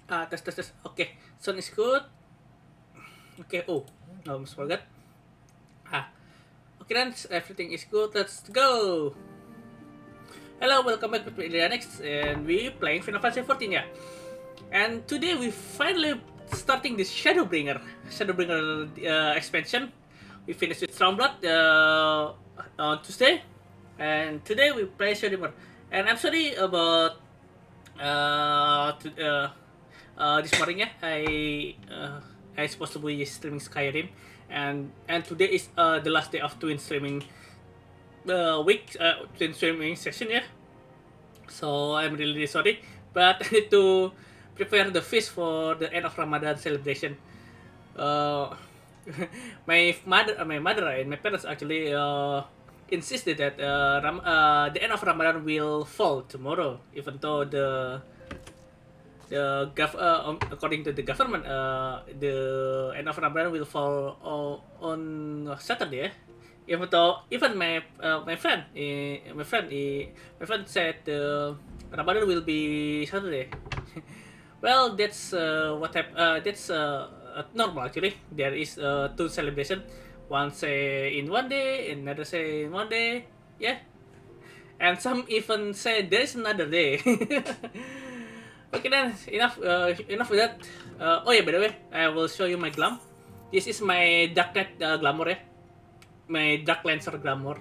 Test, test, test. Okay, sound is good. Okay, oh, almost forgot. Ah, okay then, everything is good. Let's go. Hello, welcome back to Illyria Nix, and we playing Final Fantasy 14, yeah. And today we finally starting this Shadowbringer expansion. We finished with Stormblood on Tuesday, and today we play Shadowbringer. And I'm sorry about to, this morning, yeah. I supposed to be streaming Skyrim, and today is the last day of twin streaming week, twin streaming session, yeah. So I'm really sorry, but I need to prepare the feast for the end of Ramadan celebration. Uh, my mother and my parents actually insisted that the end of Ramadan will fall tomorrow, even though according to the government, the end of Ramadan will fall on Saturday. Even my friend said Ramadan will be Saturday. Well, that's that's normal actually. There is two celebration. One say in one day, another say in one day. Yeah, and some even say there is another day. Okay then, enough with that. Oh yeah, by the way, I will show you my glam. This is my Dark Knight glamour, ya. My Dark Lancer glamour.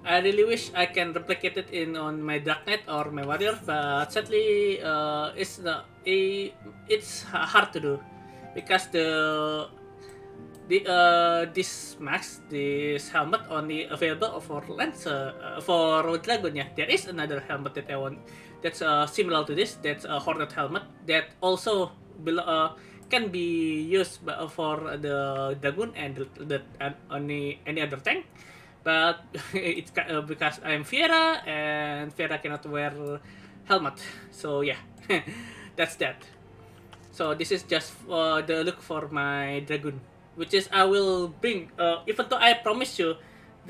I really wish I can replicate it on my Dark Knight or my Warrior, but sadly, it's hard to do because this helmet only available for Lancer, for Dragon. Yeah, there is another helmet that I want that's similar to this. That's a Hornet helmet that also can be used for the Dragon and any other tank. But it's because I'm Fiera and Fiera cannot wear helmet. So yeah, that's that. So this is just the look for my Dragoon, which is I will bring. Even though I promise you,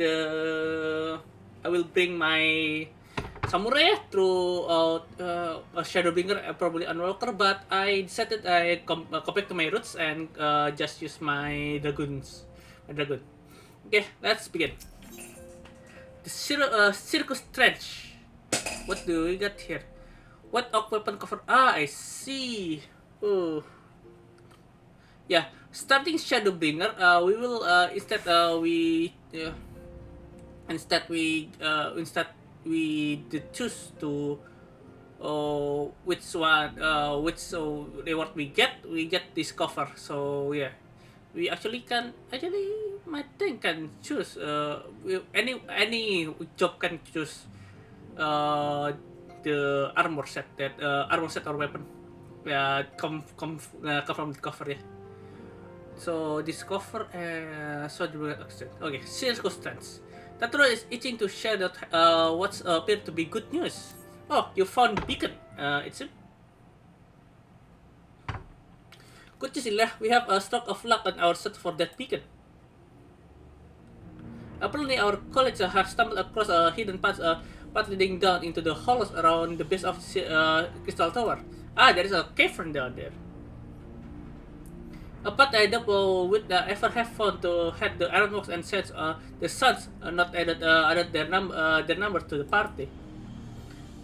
I will bring my samurai through a Shadowbringer, probably Unwalker. But I decided I come back to my roots and just use my dragoons, my dragoon. Okay, let's begin. The Circus Trench. What do we got here? What oak weapon cover? Ah, I see. Oh. Yeah, starting Shadowbringer, we will instead we choose to which reward we get this cover. So yeah, we actually my thing can choose any job can choose the armor set or weapon come from the cover, yeah. So this cover so the accent. Okay, Circus Trends. Taturo is itching to share that what's appeared to be good news. Oh, you found the beacon. It's a good news, Ilya. We have a stroke of luck on our search for that beacon. Apparently, our colleagues have stumbled across a hidden path leading down into the hollows around the base of Crystal Tower. Ah, there is a cavern down there. A path I doubt would ever have found to head the Ironworks and since the Suns not added their number to the party.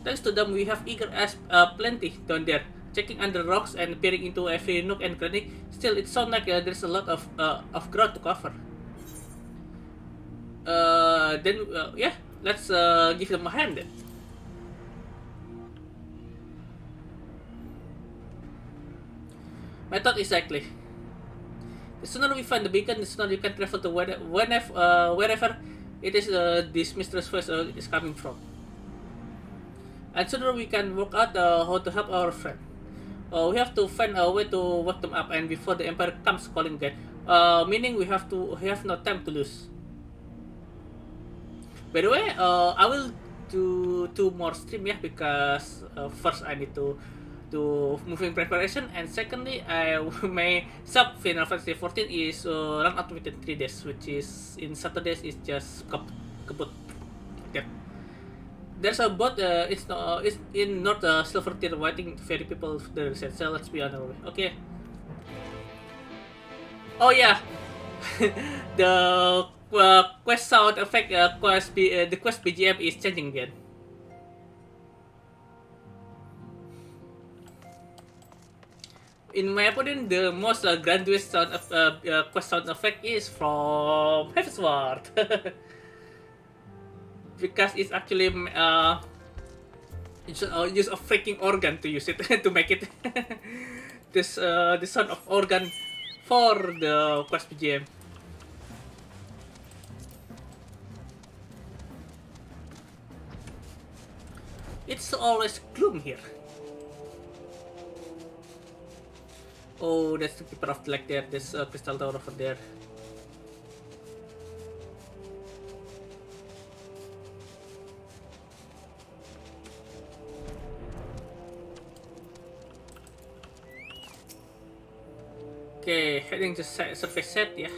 Thanks to them, we have eager as plenty down there, checking under rocks and peering into every nook and cranny. Still, it sounds like there's a lot of ground to cover. Yeah, let's give them a hand then. My thought is likely. The sooner we find the beacon, the sooner you can travel to wherever it is this mysterious voice is coming from. And sooner we can work out how to help our friend. We have to find a way to wake them up and before the Empire comes calling again. Meaning we have no time to lose. By the way, I will do 2 more stream, yeah, because first I need to moving preparation, and secondly, my sub Final Fantasy 14 is run out within 3 days, which is in Saturdays is just kaput. Yeah. There's a bot. It's in North Silver Tier waiting to ferry people to the reset. So let's be on our way. Okay. Oh yeah, the quest sound effect. The quest BGM is changing again. In my opinion, the most grandiose sound of quest sound effect is from FFXIV. Because it's actually use a freaking organ to use it to make it this the sound of organ for the quest BGM. It's always gloom here. Oh, that's the keeper of the lake there. There's a crystal tower over there. Okay, heading to surface set, yeah.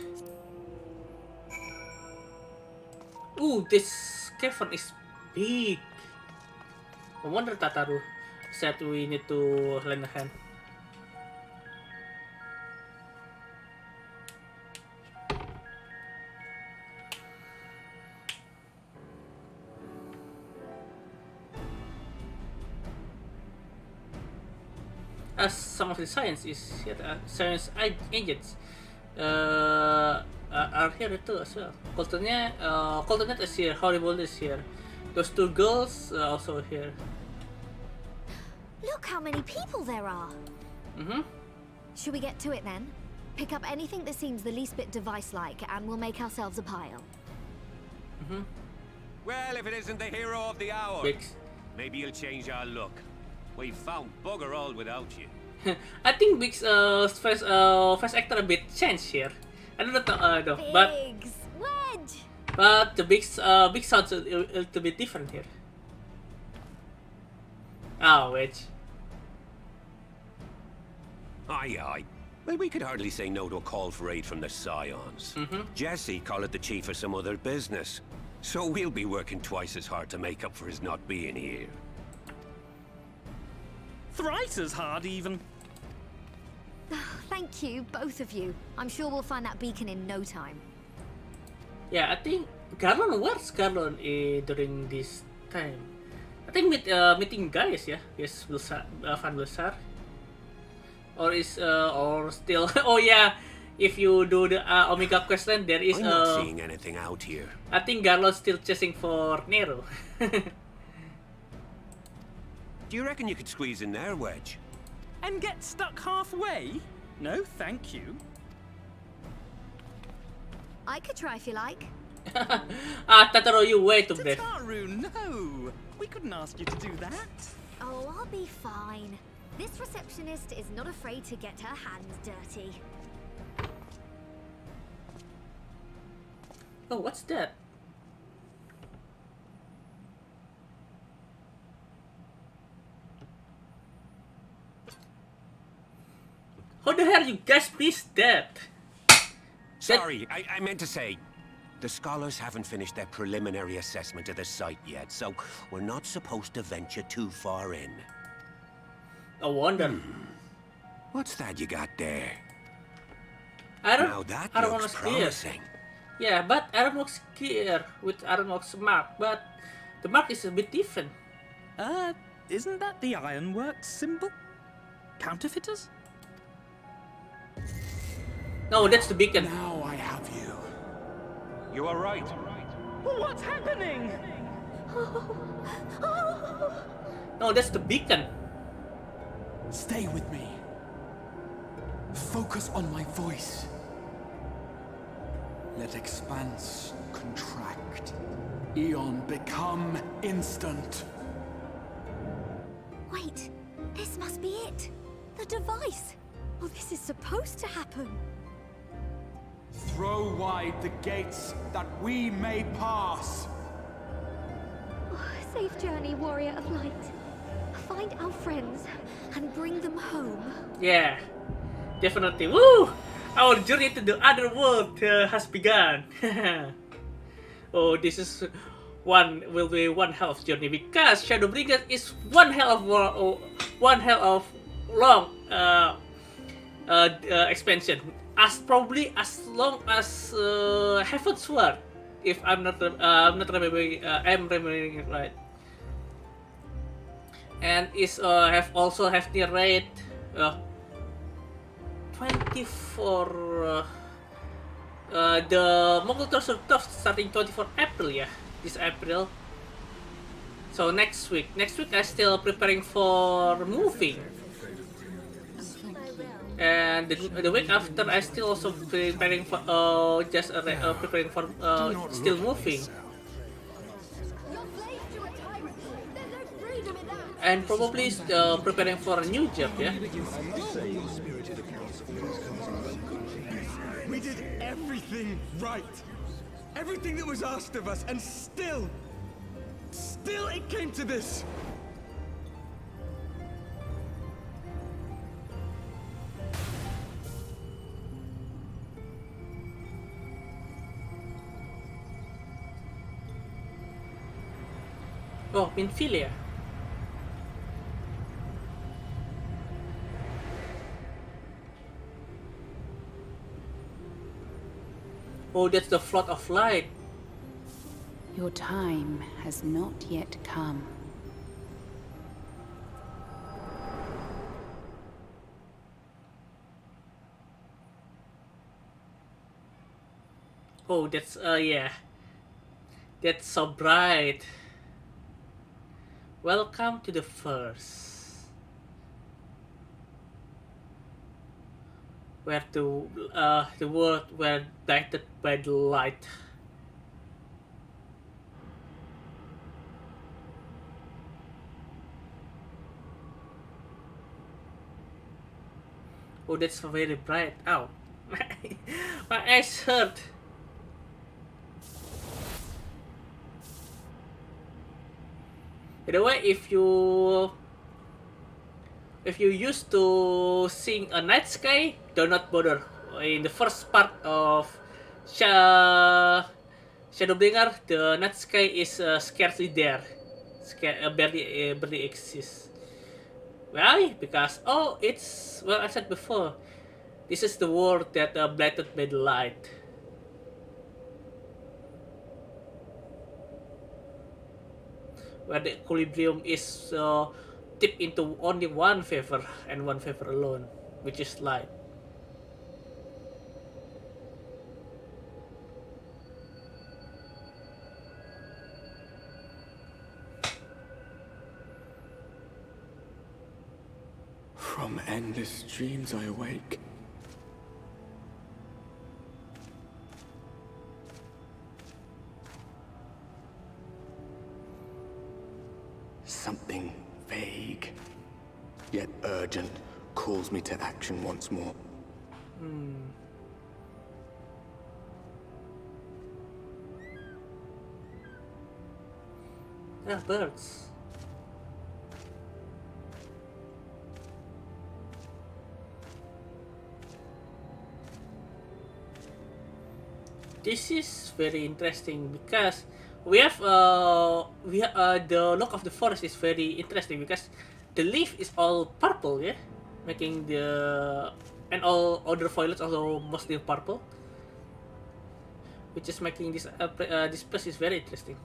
Ooh, this cavern is big. No wonder Tataru said we need to lend a hand. As some of the science science agents are here too as well. Coltonette is here. Horrible is here. Those two girls also here. Look how many people there are. Should we get to it then? Pick up anything that seems the least bit device-like, and we'll make ourselves a pile. Well, if it isn't the hero of the hour, Bix. maybe you'll change our look. We've found bugger all without you. I think Big's first actor a bit changed here. I don't know, though, Biggs, Wedge. but the big sounds a little bit different here. Oh, Wedge. Aye, aye. Well, we could hardly say no to a call for aid from the Scions. Jesse called it the chief of some other business. So we'll be working twice as hard to make up for his not being here. Thrice as hard, even. Thank you, both of you. I'm sure we'll find that beacon in no time. Yeah, I think Garlon, where's Garlon during this time? I think meeting guys, yeah? Yes, Van Wilsar. Or is, or still, oh yeah, if you do the Omega quest then there is I'm not seeing anything out here. I think Garlon's still chasing for Nero. Do you reckon you could squeeze in there, Wedge? And get stuck halfway? No, thank you. I could try if you like. Tataru, you way too brave. Tataru, no! We couldn't ask you to do that. Oh, I'll be fine. This receptionist is not afraid to get her hands dirty. Oh, what's that? How the hell you guys missed that? Sorry, I meant to say, the scholars haven't finished their preliminary assessment of the site yet, so we're not supposed to venture too far in. I wonder. What's that you got there? I don't Now that want to looks scare. promising. Yeah, but I don't look scared with Ironworks mark, but the mark is a bit different. Isn't that the Ironworks symbol? Counterfeiters? No, that's the beacon. Now I have you. You are right. What's happening? No, that's the beacon. Stay with me. Focus on my voice. Let expanse contract. Eon become instant. Wait, this must be it. The device. Oh, this is supposed to happen. Throw wide the gates that we may pass. Oh, safe journey, warrior of light. Find our friends and bring them home. Yeah, definitely. Woo! Our journey to the other world has begun. Oh, this is one will be one hell of journey, because Shadowbringer is one hell of long expansion, probably as long as Heaven's Sword, if I'm not remembering it right. And is also have near rate 24. The Mongol Torture starting 24 April, yeah, this April. So next week I still preparing for moving, and the week after I still also preparing for preparing for still moving, and probably preparing for a new job, yeah. We did everything right. Everything that was asked of us, and still it came to this. Oh, Minfilia. Oh, that's the flood of light. Your time has not yet come. Oh, that's yeah. That's so bright. Welcome to the first. Where the world were lighted by the light. Oh, that's very bright. Ow. My eyes hurt. By the way, if you used to sing a night sky, do not bother. In the first part of Shadowbringer, the night sky is scarcely there. Barely exists. Why? Because it's, well, I said before, this is the world that blighted by the light. Where the equilibrium is tipped into only one favor and one favor alone, which is light. From endless dreams I awake. Something vague, yet urgent, calls me to action once more. Ah, birds. This is very interesting because we have the look of the forest is very interesting because the leaf is all purple, yeah, making and all other violets also mostly purple, which is making this this place is very interesting.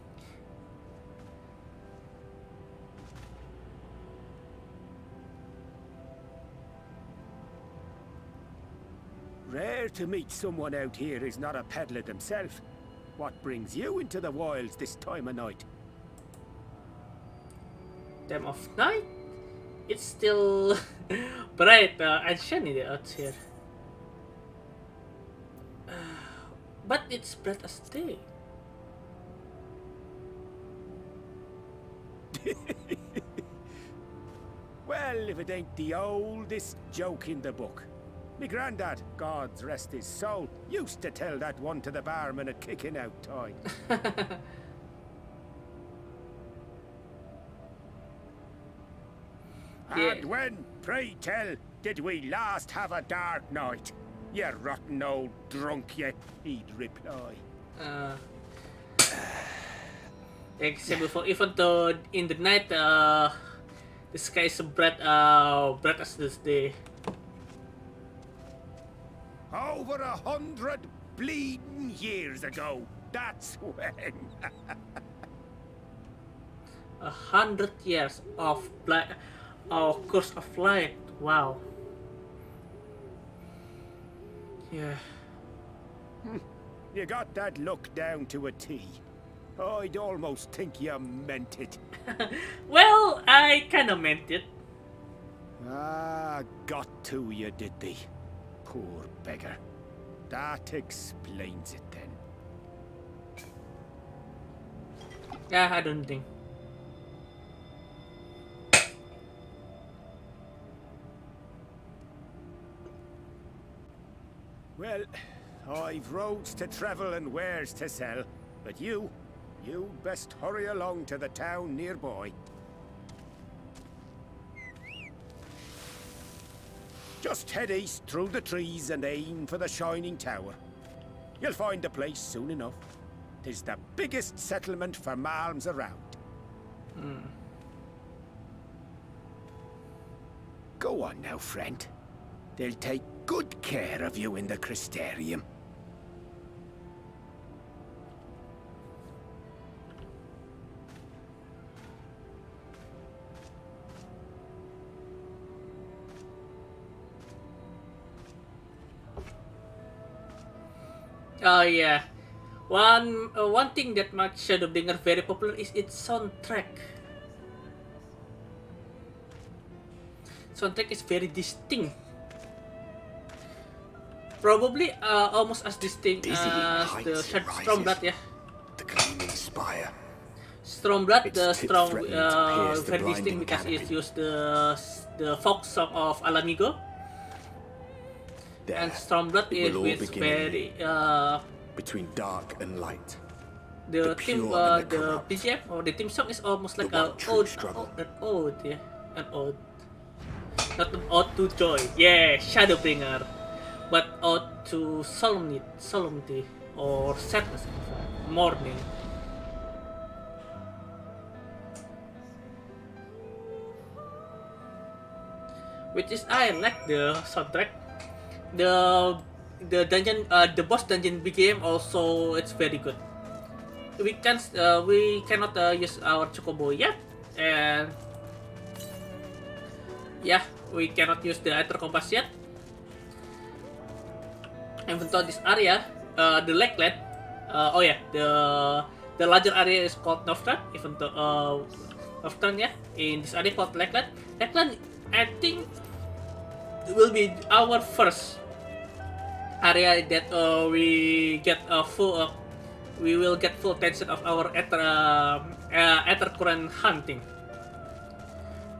Rare to meet someone out here who's not a peddler themselves. What brings you into the wilds this time of night? Time of night? It's still bright and shiny out here. But it's bright as day. Well, if it ain't the oldest joke in the book. Me granddad, God's rest his soul, used to tell that one to the barman at kicking out time. Yeah. And when, pray tell, did we last have a dark night? You rotten old drunk, you, he'd reply. Like I said before, even though in the night, the sky is bright as this day. Over 100 bleeding years ago, that's when. 100 years of course of light. Wow. Yeah. You got that look down to a T. I'd almost think you meant it. Well, I kind of meant it. Ah, got to you, did they? Poor beggar. That explains it then. Yeah, I don't think. Well, I've roads to travel and wares to sell, but you'd best hurry along to the town nearby. Just head east through the trees and aim for the Shining Tower. You'll find the place soon enough. 'Tis the biggest settlement for malms around. Go on now, friend. They'll take good care of you in the Crystarium. Oh yeah, one thing that makes Shadowbringer very popular is its soundtrack. Soundtrack is very distinct. Probably almost as distinct as the Stormblood, yeah. The gleaming spire. Stormblood, the Its tip strong, threatening to pierce the very distinct blinding because it canopy. used the folk song of Alamigo. There, And Stormblood it is will all with begin very between dark and light. the pure theme and the the corrupt. BGM or the theme song is almost like The an one true ode, struggle. an ode, not an ode to joy, yeah, Shadowbringer, but ode to solemnity or sadness, mourning. Which is I like the soundtrack. The dungeon, the boss dungeon BGM also it's very good. We cannot use our chocobo yet, and yeah, we cannot use the Ether Compass yet. Even though this area, the Lakeland, oh yeah, the larger area is called Northern. Even though Northern, yeah, in this area called Lakeland. Lakeland, I think, will be our first area that we get full. We will get full attention of our ether current hunting.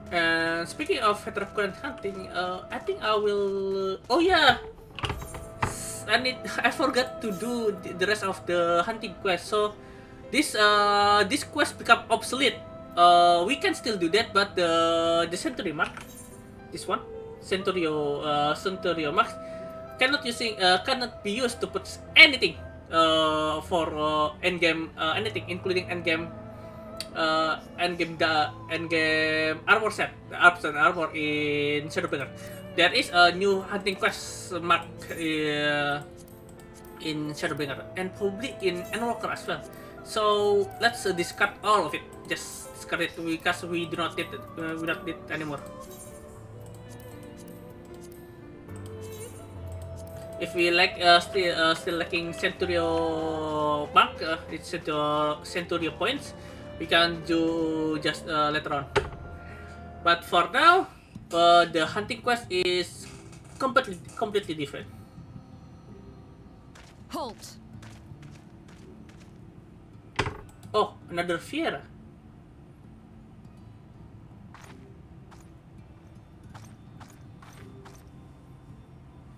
And speaking of ether current hunting, I think I will. Oh yeah, I forgot to do the rest of the hunting quest. So this quest become obsolete. We can still do that, but the Century Mark, this one, Centurio Mark, cannot be used to put anything for endgame anything, including endgame armor set, the armor in Shadowbringer. There is a new hunting quest mark in Shadowbringer and probably in Endwalker as well. So let's discard all of it. Just discard it because we do not need it. We don't need it anymore. If we like still lacking Centurio mark, it's Centurio points, we can do just later on. But for now, the hunting quest is completely different. Halt! Oh, another Fiera.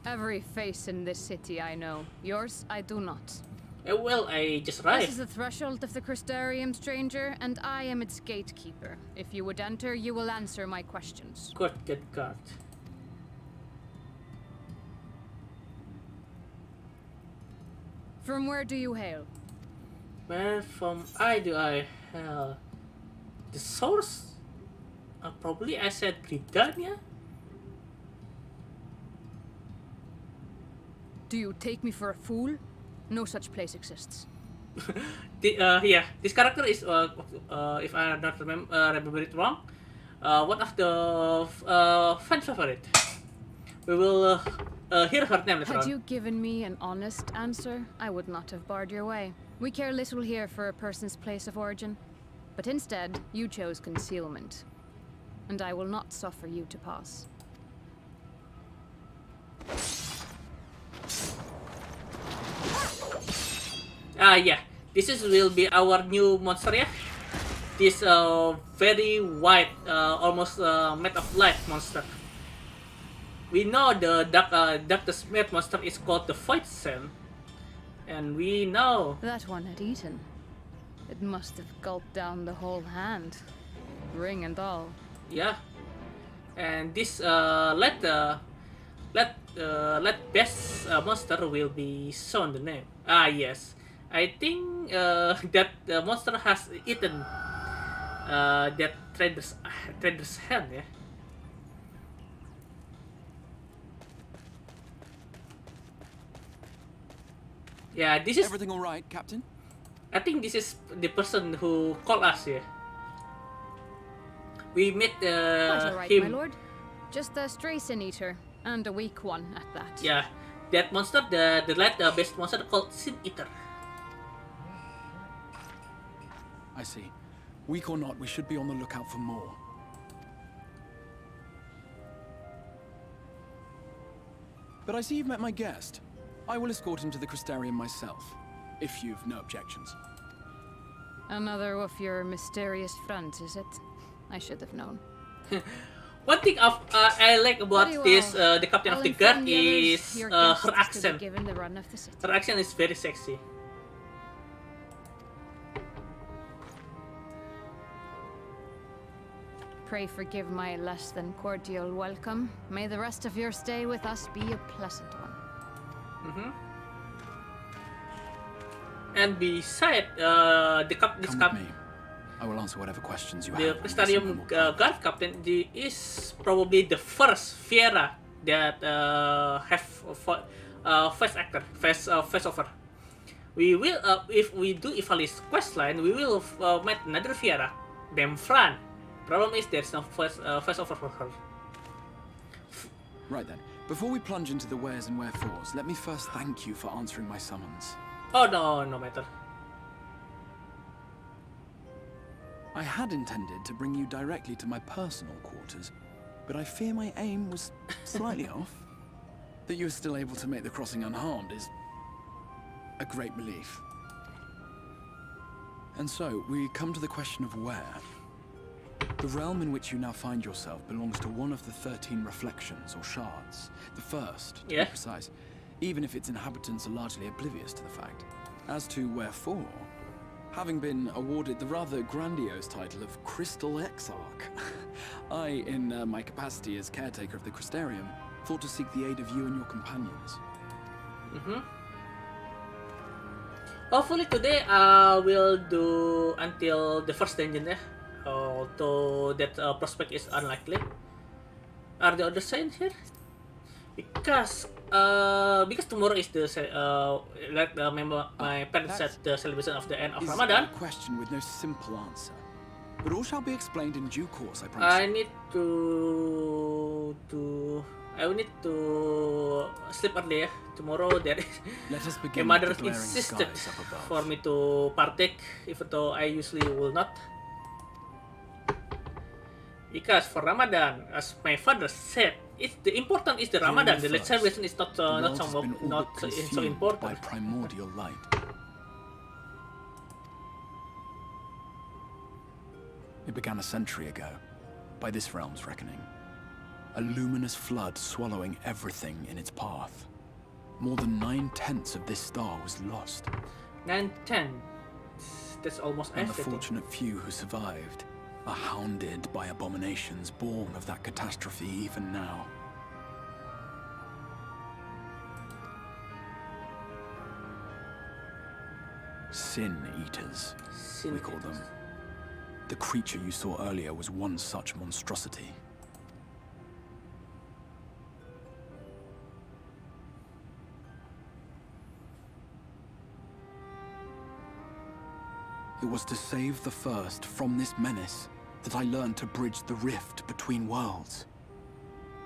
Every face in this city I know. Yours, I do not. Well, I just This arrived. is the threshold of the Crystarium, stranger, and I am its gatekeeper. If you would enter, you will answer my questions. Get card. From where do you hail? Where from do I hell? The source? Probably I said Britannia? Do you take me for a fool? No such place exists. Yeah, this character is, if I not remember it wrong, one of the fan favorite. We will hear her name later Had on. you given me an honest answer, I would not have barred your way. We care little here for a person's place of origin. But instead, you chose concealment. And I will not suffer you to pass. Yeah, will be our new monster, yeah. This very white, almost made of light monster. We know the darkest made monster is called the Void Sen, and we know that one had eaten. It must have gulped down the whole hand, ring and all. Yeah, and this let best monster will be shown the name. Yes. I think that the monster has eaten that trader's hand, yeah. Yeah, this is everything all right, Captain? I think this is the person who called us here. We met Quite all right, him. my lord. Just a stray sin eater, and a weak one at that. Yeah, that monster, the best monster called Sin Eater. I see. Weak or not, we should be on the lookout for more. But I see you've met my guest. I will escort him to the Crystarium myself, if you've no objections. Another of your mysterious friends, is it? I should have known. One thing I like about this, the captain of the guard, is her accent. Given the run of the city. Her accent is very sexy. Pray forgive my less than cordial welcome. May the rest of your stay with us be a pleasant one. And beside this captain, I will answer whatever questions you the have. Crystarium guard captain is probably the first Fiera that have face over. We will, if we do Ivali's questline, we will meet another Fiera, named Fran. Problem is there's no face over for her. Right then. Before we plunge into the wheres and wherefores, let me first thank you for answering my summons. Oh no matter. I had intended to bring you directly to my personal quarters, but I fear my aim was slightly off. That you were still able to make the crossing unharmed is a great relief. And so, we come to the question of where. The realm in which you now find yourself belongs to one of the 13 reflections, or shards. The first, to be precise, even if its inhabitants are largely oblivious to the fact. As to wherefore, having been awarded the rather grandiose title of Crystal Exarch, I, in my capacity as caretaker of the Crystarium, thought to seek the aid of you and your companions. Hopefully today we'll do until the first dungeon, yeah. Although that prospect is unlikely. Are the other signs here? Because tomorrow is the like my parents said, the celebration of the end of Ramadan. A question with no simple answer, but all shall be explained in due course, I promise. I need to sleep early. Tomorrow there is. Let us begin. My mother insisted for me to partake, even though I usually will not. Because for Ramadan, as my father said, the important is the Ramadan. The celebration is not so important. By primordial light. It began a century ago, by this realm's reckoning. A luminous flood swallowing everything in its path. More than 9/10 of this star was lost. 9/10. That's almost and everything. The fortunate few who survived are hounded by abominations born of that catastrophe even now. Sin eaters, we call them. The creature you saw earlier was one such monstrosity. It was to save the First from this menace that I learned to bridge the rift between worlds.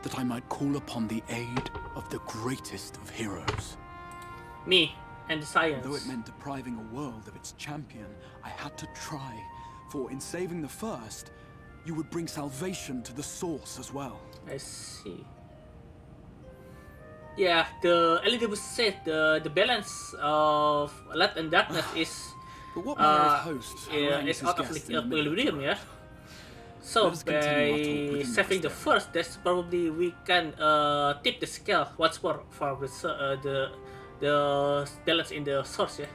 That I might call upon the aid of the greatest of heroes. Me and the science. Though it meant depriving a world of its champion, I had to try. For in saving the First, you would bring salvation to the source as well. I see. Yeah, the Elizabeth said the balance of light and darkness is but what manner of host is out of equilibrium, yeah. So by saving the First, that's probably we can tip the scale once more for the balance in the source, yeah.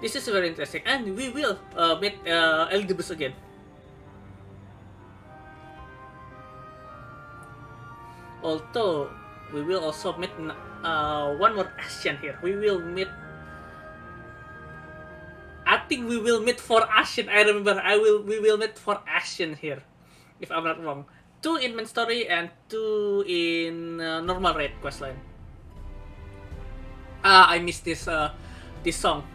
This is very interesting, and we will meet Elizabeth again. Although we will also meet one more Asian here. We will meet. I think we will meet for Asian. I remember. We will meet for Asian here, if I'm not wrong. 2 in main story and 2 in normal raid questline. I missed this song.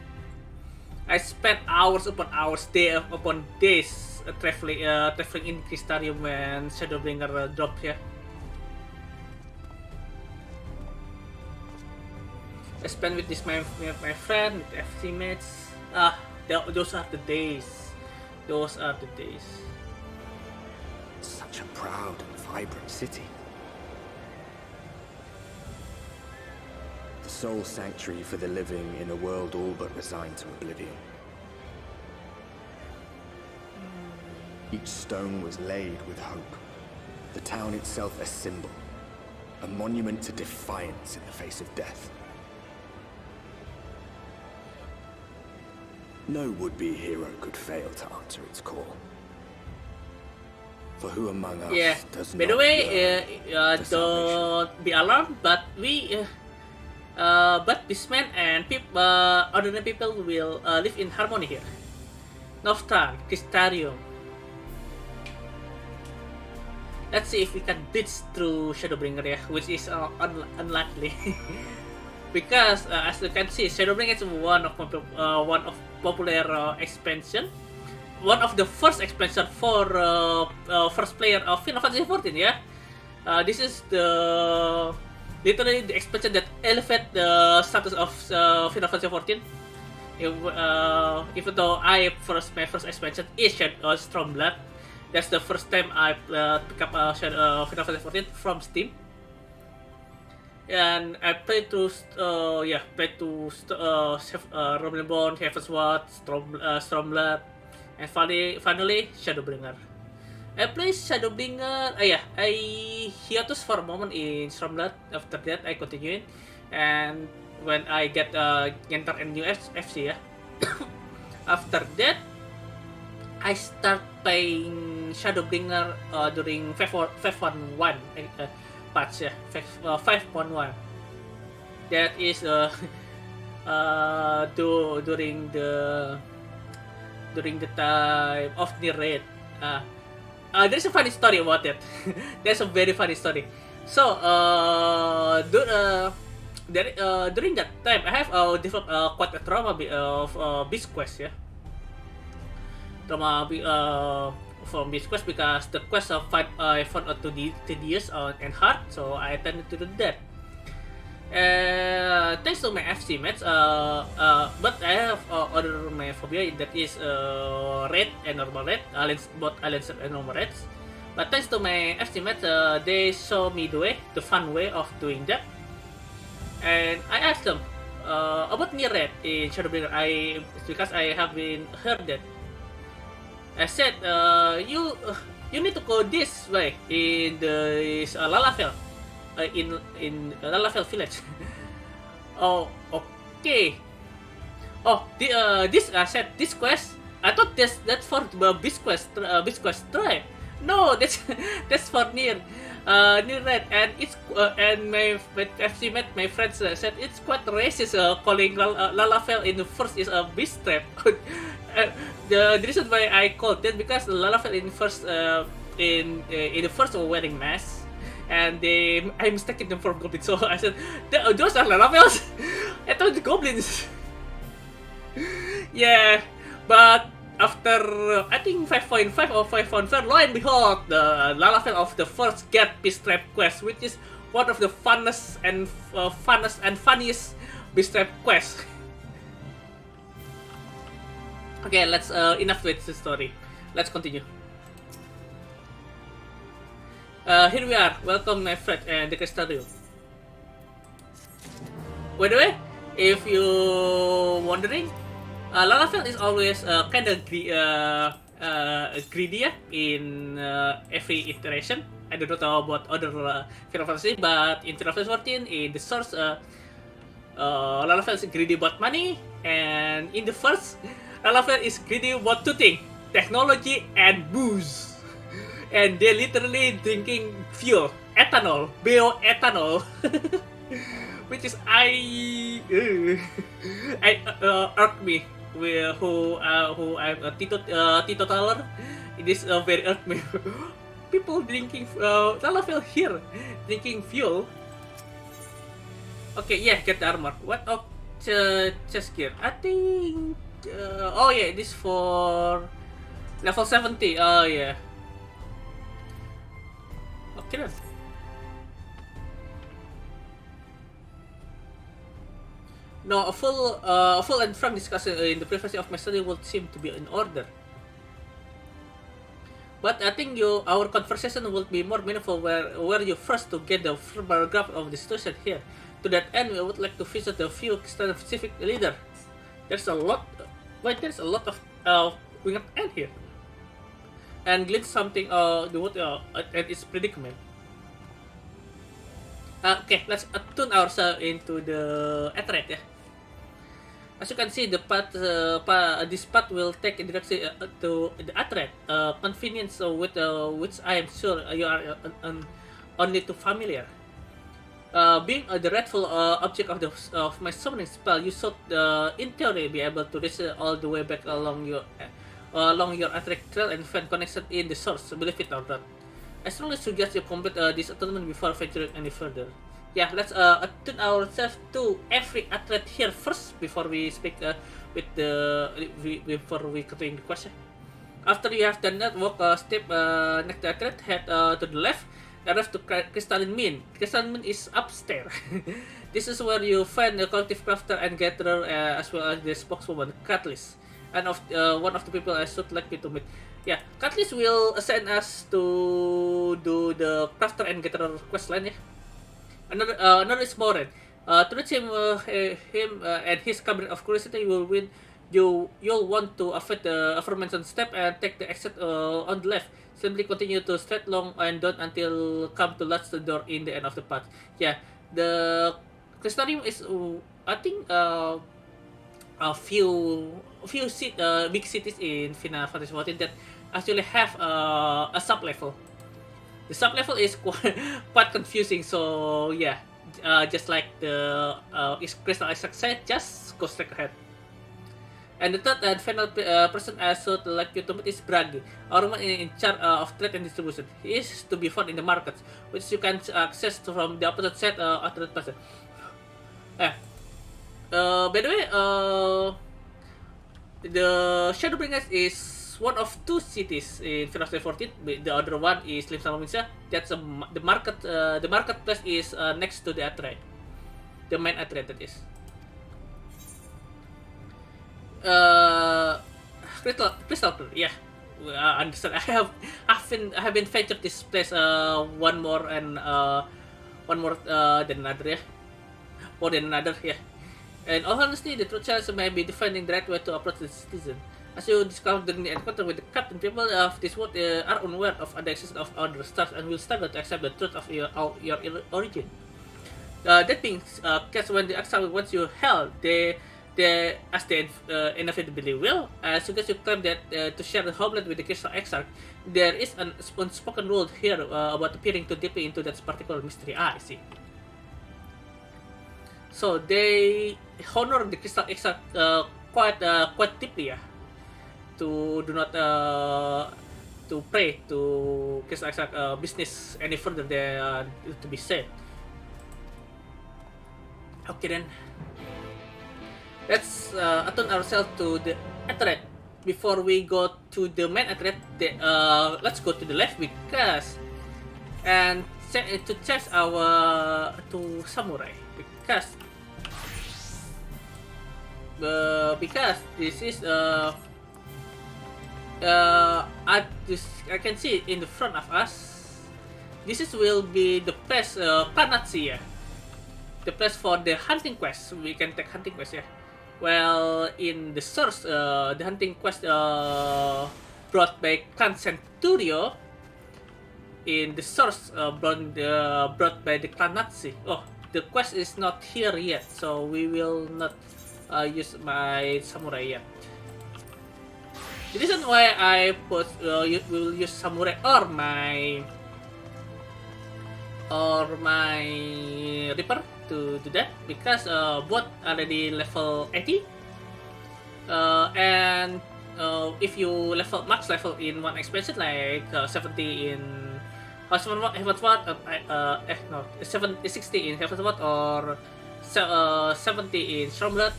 I spent hours upon hours, day upon days traveling in Crystarium when Shadowbringer dropped here. I spent with my friend, with FC mates. Those are the days. Those are the days. Such a proud and vibrant city. The sole sanctuary for the living in a world all but resigned to oblivion. Each stone was laid with hope. The town itself a symbol. A monument to defiance in the face of death. No would-be hero could fail to answer its call. For who among us does not? By the way, don't be alarmed, but Beastmen and ordinary people will live in harmony here. Northtown, Crystarium. Let's see if we can bridge through Shadowbringer, yeah, which is unlikely. Because as you can see, Shadowbringer is one of popular expansion, one of the first expansion for first player of Final Fantasy XIV. Yeah, this is literally the expansion that elevate the status of Final Fantasy XIV. Even though my first expansion is Stormblood, that's the first time I pick up Final Fantasy XIV from Steam. And I played to Rumbleborn, Heaven's Ward, Stormblood, and finally Shadowbringer. I played Shadowbringer. I hiatus for a moment in Stormblood. After that, I continued, and when I get enter a new FC, yeah. After that, I start playing Shadowbringer during 5.1 patch, yeah, 5.1. That is during the time of the raid. There's a funny story about it. There's a very funny story. So during that time, I have developed quite a trauma of Beast Quest, yeah. Trauma from Beast Quest because the quest I found out tedious and hard, so I tended to do that. Thanks to my FC mates, but I have other my phobia that is raid and normal raid, both Alliance and normal raids. But thanks to my FC mates, they show me the fun way of doing that. And I asked them about near raid in Shadowbringer. Because I have been heard that. I said, you need to go this way in this Lalafell, in Lalafell village. Oh, okay. Oh, this I said this quest. I thought that's for Beast Quest tribe. No, that's for near. near red, and it's and my FC met my friends said it's quite racist calling Lalafell in the first is a beast trap. The reason why I called that because Lalafell in first in the first were wearing masks, and I mistaken them for goblins. So I said those are Lalafells. I thought the goblins. Yeah, but after I think 5.5 or 5.4, lo and behold, the Lalafell of the first get Beast Trap quest, which is one of the funnest and funniest Beast Trap quests. Okay, let's enough with the story. Let's continue. Here we are. Welcome, my friend, and the Crystal Rio. By the way, if you're wondering, Lalafell is always kind of greedy in every iteration. I don't know about other Final Fantasy, but in Final Fantasy 14, in the source, Lalafell is greedy about money, and in the first, Lalafell is greedy about two things: technology and booze. And they literally drinking fuel, ethanol, bioethanol, which is irked me. Who I'm a teetotaler. It is very irked me. People drinking Lalafell here, drinking fuel. Okay, yeah, get the armor. What of chest gear? I think. Oh yeah, this for level 70. Oh yeah. Okay then. No, a full and frank discussion in the privacy of my study would seem to be in order. But I think our conversation will be more meaningful where you first to get the verbal grasp of the situation here. To that end, we would like to visit the few specific leader. There's a lot. Wait, there's a lot of winged ant here. And glean something at its predicament. Okay, let's attune ourselves into the Atret, yeah. As you can see, the path, this path will take in direction to the Atret, convenience with which I am sure you are only too familiar. Being the rightful object of my summoning spell, you should, in theory, be able to reach all the way back along your Atret trail and find connection in the source, believe it or not. I strongly suggest you complete this attunement before venturing any further. Yeah, let's attune ourselves to every Atret here first before we speak before we continue the question. After you have done that, walk a step next to Atret, head to the left, arrive to Crystalline Mine. Crystalline Mine is upstairs. This is where you find the collective crafter and gatherer as well as the spokeswoman, Catalyst. And one of the people I should like you to meet. Yeah, Catalyst will assign us to do the crafter and gatherer quest line. Yeah. Another is Moren. To reach him and his cabinet of curiosity, you'll want to avoid the aforementioned step and take the exit on the left. Simply continue to straight long and down until come to latch the door in the end of the path. Yeah, the Crystarium is I think a few big cities in Final Fantasy 14 that actually have a sub level. The sub level is quite confusing. So yeah, just like the Crystal Isaac said, just go straight ahead. And the third and final person I should like you to meet is Bragi, a woman in charge of trade and distribution. He is to be found in the markets, which you can access from the opposite side of the person. By the way, the Shadowbringer is one of two cities in Final Fantasy 14. The other one is Limsa. That's the market. The marketplace is next to the Atret, the main Atret that is. Crystal, yeah. Understand. I have been ventured this place one more than another, yeah. More than another, yeah. And all honesty, the true challenge may be defining the right way to approach the citizen. As you discover during the encounter with the captain, people of this world are unaware of the existence of other stars and will struggle to accept the truth of your origin. That being case when the exile wants you hell, they they inevitably will. As soon as you claim that to share the homeland with the Crystal Exarch, there is an unspoken rule here about peering too deeply into that particular mystery. I see. So they honor the Crystal Exarch quite deeply, yeah. To do not to pray to Crystal Exarch business any further than to be said. Okay then. Let's attune ourselves to the Ethernet. Before we go to the main Ethernet, let's go to the left because and to check our to samurai because this is I can see in the front of us. This will be the place Panatsi, yeah. The place for the hunting quest. We can take hunting quest, yeah. Well, in the source, the hunting quest brought by Clan Centurio. In the source, brought by the Clan Nazi. Oh, the quest is not here yet, so we will not use my samurai yet. The reason why I will use samurai or my Reaper to do that because both already level 80 and if you max level in one expansion like 70 in Heavenward, 60 in Heavenward or 70 in Stormblood,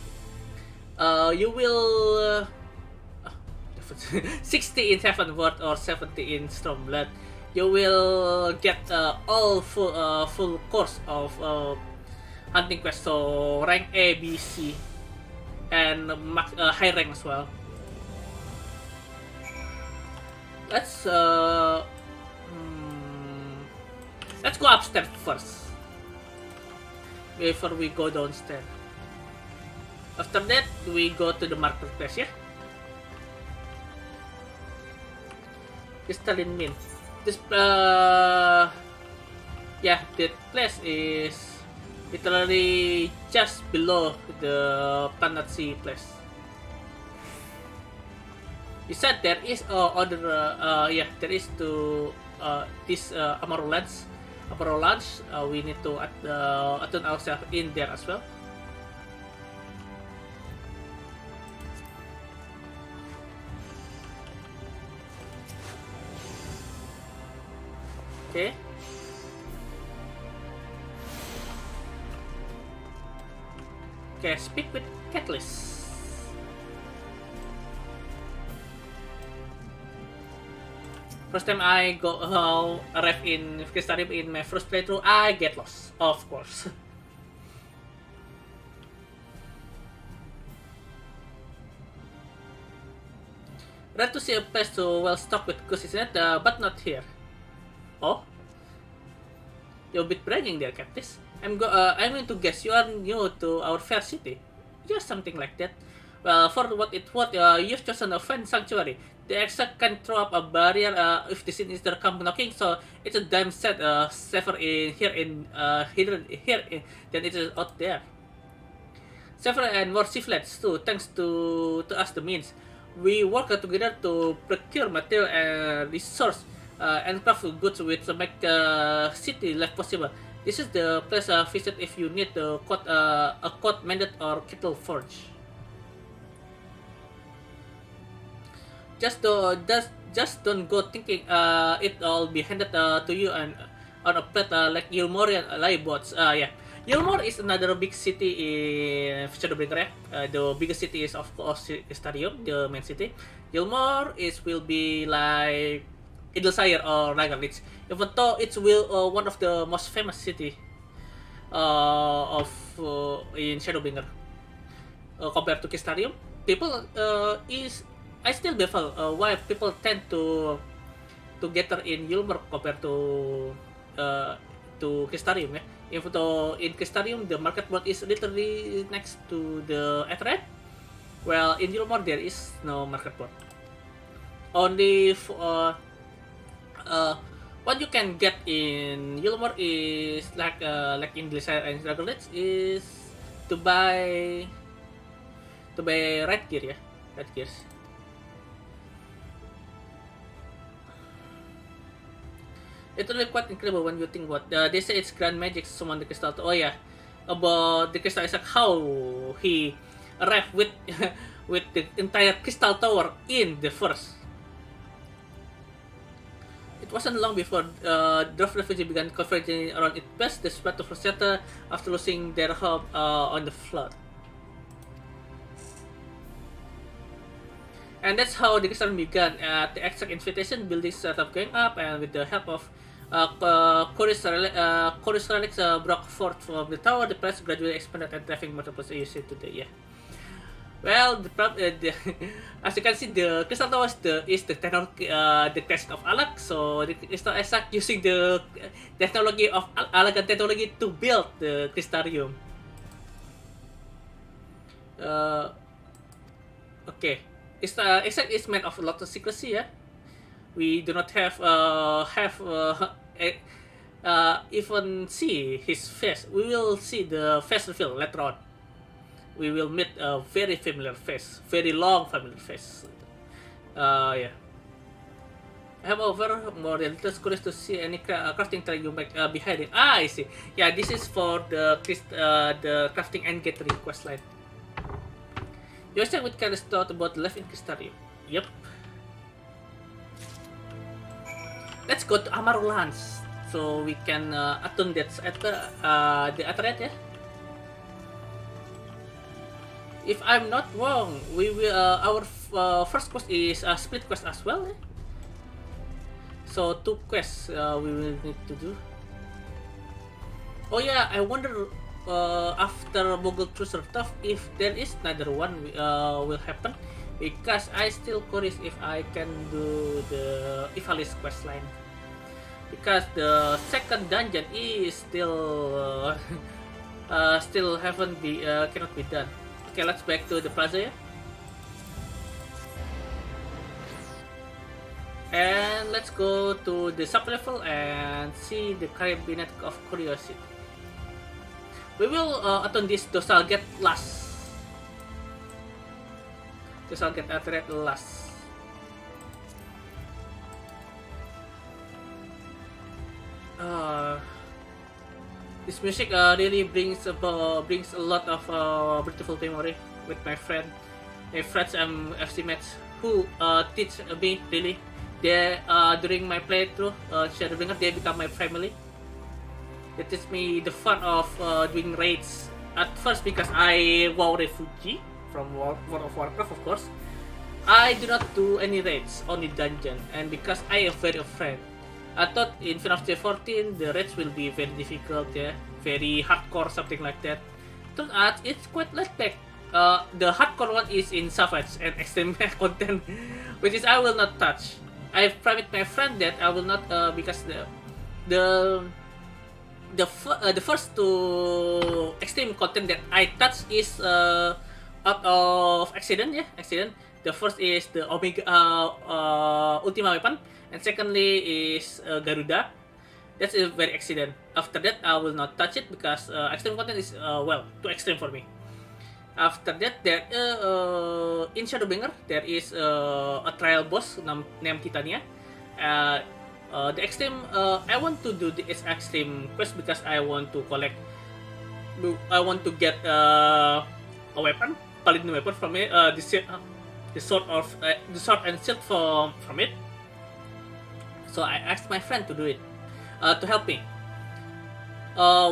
you will 60 in Heavenward or 70 in Stormblood, you will get all full course of hunting quest, so rank A, B, C, and high rank as well. Let's go upstairs first before we go downstairs. After that, we go to the marketplace, yeah. Crystalline Mint. This yeah, that place is literally just below the Panatsi place. Besides, there is other there is to this Amaru Lounge. We need to attune ourselves in there as well. Okay. Okay, speak with Catalyst. First time I arrive in Crystarium in my first playthrough, I get lost, of course. Rare to see a place so well stocked with goods, isn't it? But not here. Oh, you're a bit bragging there, Captis. I'm going to guess you are new to our fair city. Just something like that. Well, for what it's worth, you've chosen a fine sanctuary. The exec can throw up a barrier if the sinister come knocking, so it's a damn set safer in here than it is out there. Safer and more shiftlets too, thanks to us the means. We work together to procure material and resource and craft goods which make the city life possible. This is the place visit if you need a coat mended or kettle forge. Just don't go thinking it all be handed to you and on a plate like Illyria Nyx. Yeah, Illyria is another big city in Shadowbringer. The biggest city is of course Stadium, the main city. Illyria will be like Idlesire or Illyria Nix, even though it's one of the most famous city in Shadowbringer compared to Stadium. People I still baffle why people tend to gather in Illyria compared to Crystarium. Yeah? Even though in Crystarium the market world is literally next to the Ethernet, well in Illyria there is no market world. Only what you can get in Illyria is like in Illyria and Dragonlets is to buy to buy red gear, yeah, red gears. It's really quite incredible when you think about. They say it's grand magic to summon the crystal. Oh yeah, about the crystal Isaac, how he arrived with with the entire crystal tower in the first. It wasn't long before Dwarf refugee began converging around its best, the spread of Rosetta after losing their hope on the flood. And that's how the crystal began. At the exact invitation, buildings started going up, and with the help of Chorus relics broke forth from the tower. The place gradually expanded and traffic multiple as you see today. Yeah. Well, as you can see, the crystal tower is the test of Alak. So the crystal Isaac using the technology of Alagan technology to build the crystarium. Okay, Isaac is man of a lot of secrecy. Yeah, we do not have even see his face. We will see the face reveal later on. We will meet a very familiar face, very long familiar face. Yeah. However, more than just curious to see any crafting tray you make behind it. Ah, I see. Yeah, this is for the crafting and get request line. You check with careless thought about left in Crystarium. Yep. Let's go to Amarulans so we can attune that the Atret, yeah. If I'm not wrong, we will our first quest is a split quest as well. Eh? So 2 quests we will need to do. Oh yeah, I wonder after Mogul Trucer Tough if there is another one will happen, because I still curious if I can do the Ivalice quest line, because the second dungeon is still still haven't be cannot be done. Okay, let's back to the plaza, yeah? And let's go to the sub-level and see the Cabinet of Curiosity. We will attune this Dosalget last. Dosalget Atret last. This music really brings a lot of beautiful memory with my friends and FC mates who teach me really. They during my playthrough Shadowbringer, they become my family. They teach me the fun of doing raids. At first, because I WoW refugee from World of Warcraft, of course, I do not do any raids, only dungeon, and because I am very afraid. I thought in Final Fantasy 14 the raids will be very difficult, yeah, very hardcore, something like that. Turns out it's quite laid back. The hardcore one is in Savage and extreme content, which is I will not touch. I promised my friend that I will not because the first 2 extreme content that I touch is out of accident, yeah, accident. The first is the Omega Ultima weapon, and secondly is Garuda. That's a very accident. After that, I will not touch it because extreme content is well too extreme for me. After that, there in Shadowbringer there is a trial boss named Titania. The extreme I want to do this extreme quest because I want to collect. I want to get a weapon, paladin weapon from it. The sword and shield from it. So I asked my friend to do it, to help me.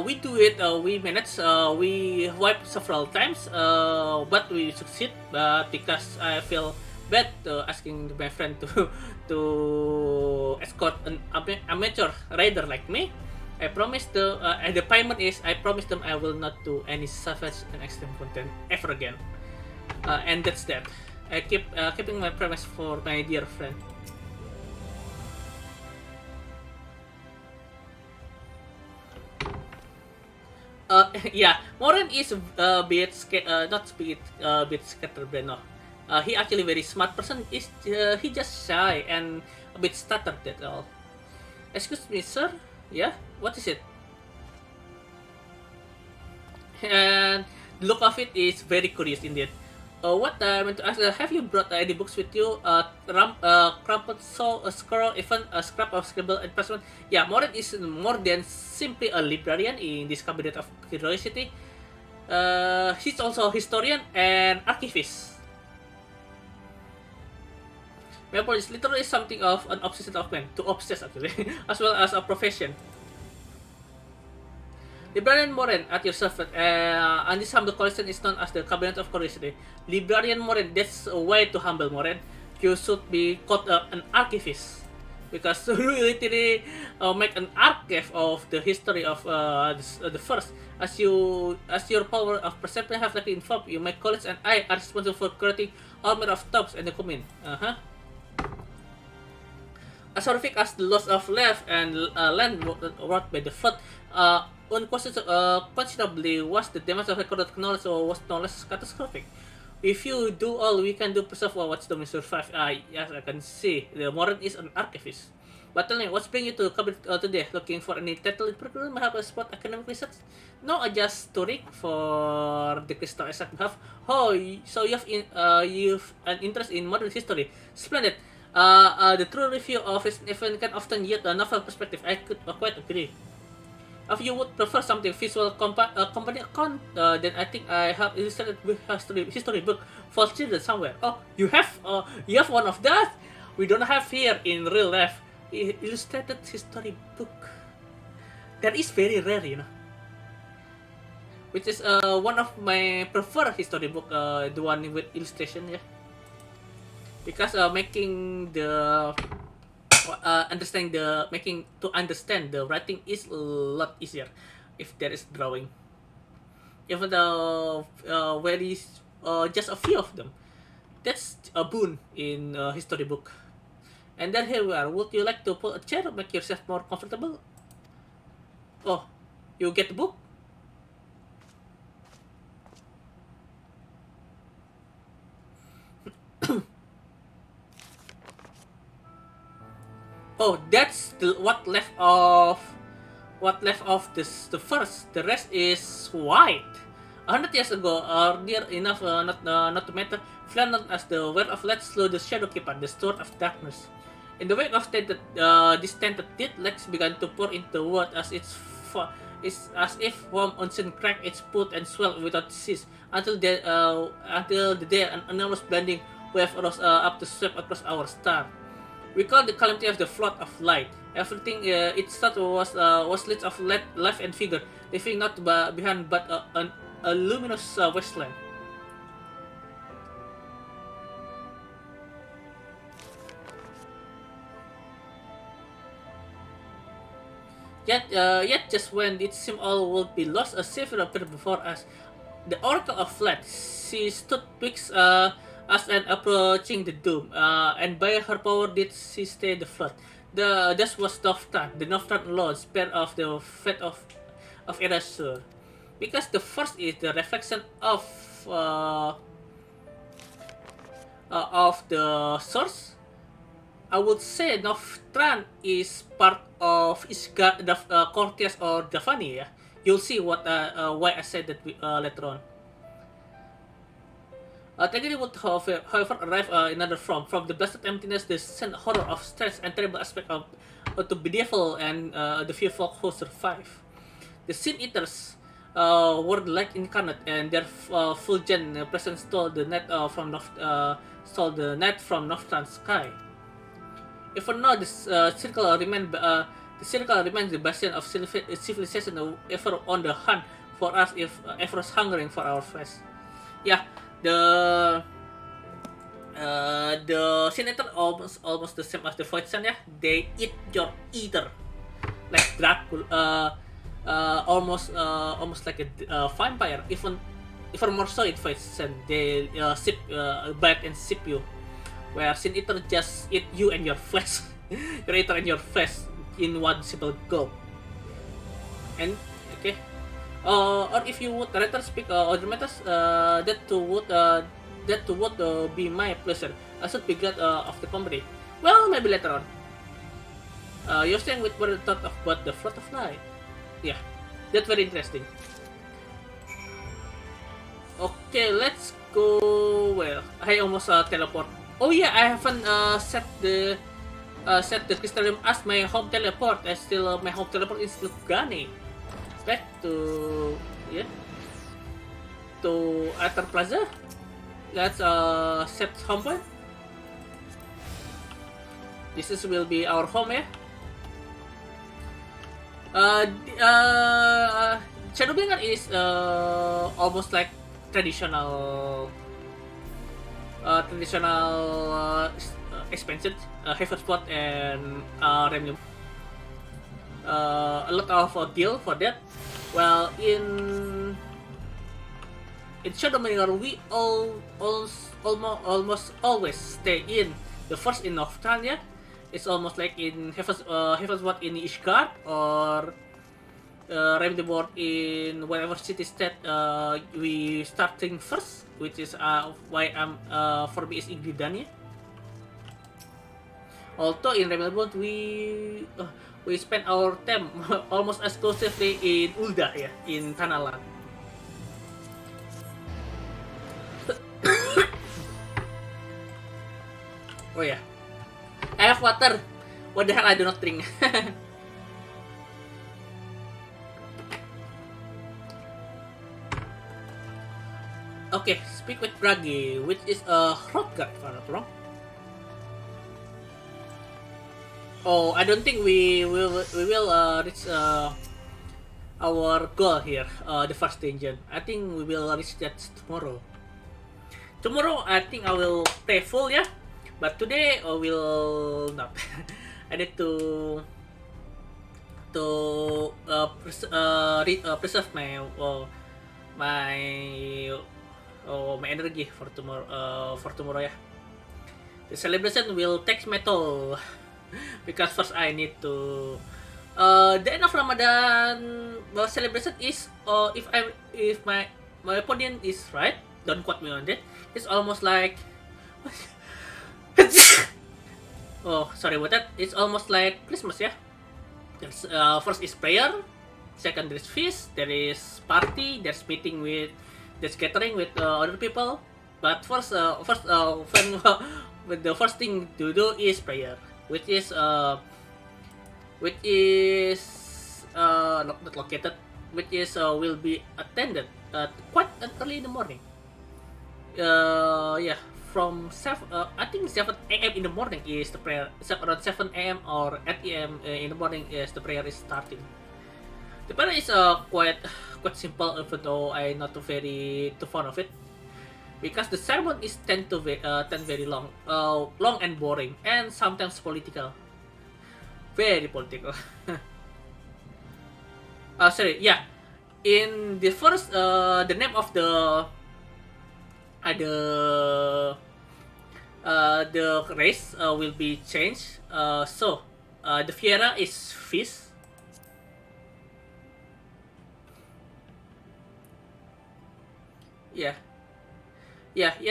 We do it. We manage. We wipe several times, but we succeed. But because I feel bad asking my friend to escort an amateur raider like me, I promised the payment is I promised them I will not do any savage and extreme content ever again. And that's that. I keep keeping my promise for my dear friend. Yeah, Moran is bit scatterbrained. No, he actually very smart person. Is he just shy and a bit stuttered, that's all. Excuse me, sir. Yeah, what is it? And the look of it is very curious indeed. what I meant to ask, have you brought any books with you? Crumpled soul, a scroll, even a scrap of scribble and parchment? Yeah, Morin is more than simply a librarian in this cabinet of curiosity. She's also a historian and archivist. Maple is literally something of an obsession of man, to obsess actually, as well as a profession. Librarian Morin at your service, and this humble collection is known as the Cabinet of Curiosity. Librarian Morin, that's a way to humble Morin. You should be called an archivist, because you literally make an archive of the history of the first. As your power of perception have likely informed you, my colleagues and I are responsible for creating all manner of tombs and the commune. As horrific as the loss of life and land wrought by the flood, unquestionably was the damage of recorded knowledge was no less catastrophic. If you do all we can do preserve what's domain survive. Yes, I can see. The Morin is an archivist. But tell me, what's bringing you to cabinet today? Looking for any title in particular? May have a spot academic research? No, I just touring for the crystal exact behalf. Oh, so you've an interest in modern history. Splendid. The true review of recent event can often yield a novel perspective. I could quite agree. If you would prefer something visual company account, then I think I have illustrated history book for children somewhere. Oh, you have one of that? We don't have here in real life. Illustrated history book. That is very rare, you know. Which is one of my preferred history book, the one with illustration, yeah. Because making the understand the writing is a lot easier if there is drawing. Even though just a few of them, that's a boon in history book. And then here we are. Would you like to pull a chair, make yourself more comfortable? Oh, you get the book? Oh, that's what left of this the first. The rest is white. 100 years ago, or near enough not to matter, Flan known as the Wear of Light slew the Shadowkeeper, the Sword of Darkness. In the wake of this tainted deed, legs began to pour into the world as if warm unseen cracked its foot and swelled without cease until the day an enormous blinding wave rose up to sweep across our star. We call the calamity of the flood of light. Everything it started was lit of life and figure, leaving not behind but a luminous wasteland. Yet just when it seemed all would be lost, a savior appeared before us. The Oracle of Light. She stood twixt us and approaching the doom, and by her power did she stay the flood. This was Noftan, the Noftan Lord, spare of the fate of Erasure. Because the first is the reflection of the source. I would say Noftan is part of the Courtiers or Davani. Yeah? You'll see why I said that later on. Tragedy would however arrive in another form. From the blasted emptiness, the sent horror of strange and terrible aspect of the medieval and the few folk who survive. The Sin Eaters were the light incarnate, and their fulgent presence stole the night from Noftan's sky. Even now, this circle remains the bastion of civilization, ever on the hunt for us, if ever hungering for our flesh. Yeah, the Sin Eater almost the same as the Void Sun. Yeah, they eat your eater, like Dracula. Almost like a vampire. Even more so in Void Sun, they bite and sip you. Where Sin Eater just eat you and your flesh, your eater and your flesh in one simple gulp. And okay, or if you would rather speak other matters, that would be my pleasure. I should be glad of the company. Well, maybe later on. You're saying with what thought about the flood of light. Yeah, that's very interesting. Okay, let's go. Well, I almost teleport. Oh yeah, I haven't set the crystalium as my home teleport. I still my home teleport is Lugani. Back to to Aether Plaza. Let's set home point. This will be our home, yeah. Shadowbringer is almost like traditional expansion, Heaven Spot and Remium. A lot of deal for that. Well, in Shadowbringer, we almost always stay in the first in Nocturnia. It's almost like in Heaven's Spot in Ishgard or Remdebord in whatever city state we starting first, which is why I'm for me is Igridania. Although in Remdebord we spend our time almost exclusively in Ulda, yeah, in Tanalan. Oh yeah, I have water. What the hell? I do not drink. Okay, speak with Bragi, which is a Hrothgar, if I'm not wrong. Oh, I don't think we will reach our goal here, the first dungeon. I think we will reach that tomorrow. Tomorrow, I think I will play full, yeah. But today, I will not. I need to preserve my my energy for tomorrow. Yeah. The celebration will take my toll because first I need to. The end of Ramadan celebration is if my opponent is right, don't quote me on that. It's almost like. Oh, sorry about that. It's almost like Christmas, yeah. There's, first is prayer, second there is feast, there is party, there's meeting with, there's gathering with other people. But first, when the first thing to do is prayer, which is not located, which is will be attended quite early in the morning. Yeah. From 7, I think 7 a.m. in the morning is the prayer. Around 7 a.m. or 8 a.m. In the morning is the prayer is starting. The prayer is quite simple, even though I'm not too fond of it, because the sermon is tend very long, long and boring, and sometimes political, very political. Sorry, yeah. In the first, the name of the race will be changed. So the Fiera is Fizz. Yeah,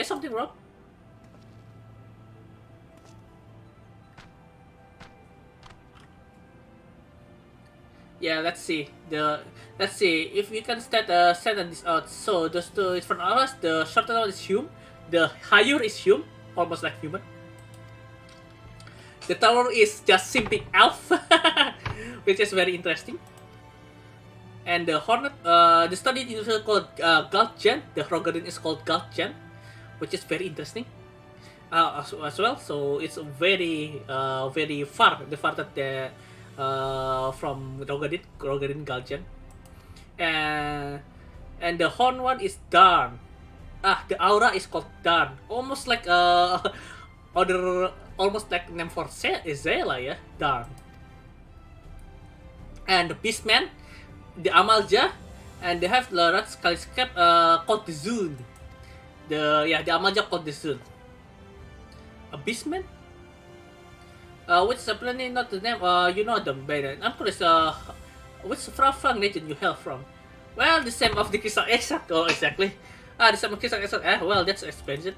something wrong. Yeah, let's see if we can send this out. So those two is for us. The shorter one is Hume. The higher is Hume, almost like human. The tower is just simply elf, which is very interesting. And the Hornet, the study is called Galtjan. The Hrogadin is called Galtjan, which is very interesting as well. So it's very far, the farther from Hrogadin Galtjan. And the Horn one is Darn. The aura is called Darn, almost like almost like name for Zela, yeah, Darn. And the Beastman, the Amalja, and they have the red skyscape called the Zune. The Amalja called the Zune. A Beastman, which is apparently not the name. You know them better. I'm curious. Which far-flung region you hail from? Well, the same of the Crystal Exact. Oh, exactly. The same of Crystal Exact. Well, that's expensive.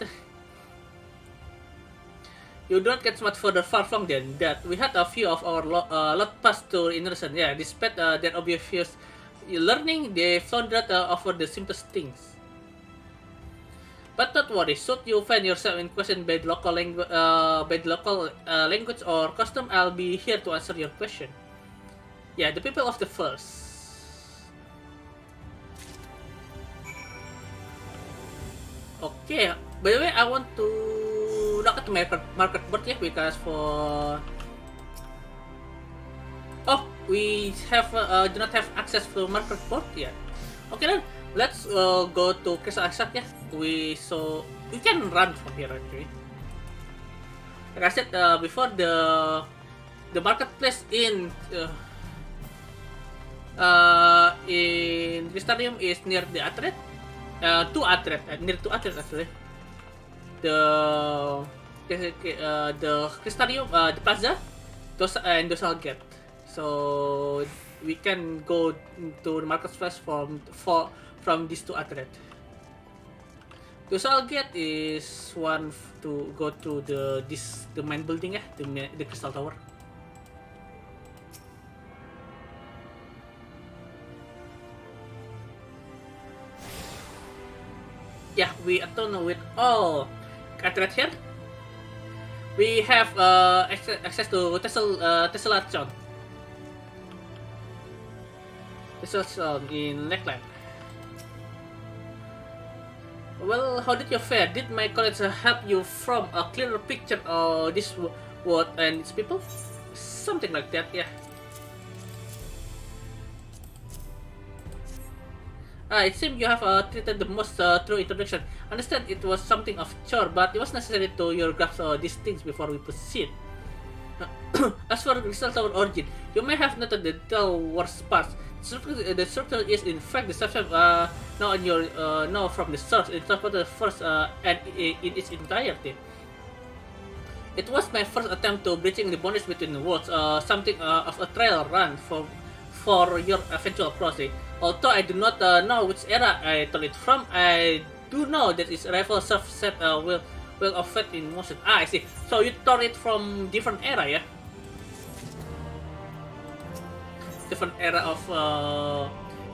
You don't get much further far-flung than that. We had a few of our lot pass to innocent. Yeah, despite their obvious learning, they floundered over the simplest things. But don't worry, should you find yourself in question by the local language or custom, I'll be here to answer your question. Yeah, the people of the first. Okay, by the way, I want to look at the market board here because for... Oh, we have do not have access to market board yet. Okay then, let's go to Crystal Extract. Yeah, we can run from here actually. Like I said before, the marketplace in Crystalium is near the Atret. Near to Atret actually. The Crystalium, the Plaza, and Dosal Gate. So we can go to the marketplace from these two Atret. Dosal Gate is one to go to the main building, the Crystal Tower. Yeah, we attune with all Atret here. We have access to Tessellation. In Lakeland. Well, how did you fare? Did my college help you from a clearer picture of this world and its people? Something like that, yeah. It seems you have treated the most true introduction. Understand it was something of chore, but it was necessary to your grasp these things before we proceed. As for the Crystal Tower origin, you may have noted the worst parts. The structure is in fact the substance now on your know from the source. It's not the first and in its entirety. It was my first attempt to bridging the boundaries between the worlds, something of a trail run for your eventual crossing. Although I do not know which era I told it from, I do know that its arrival subset will affect in motion. I see. So you tore it from different era, yeah? Different era of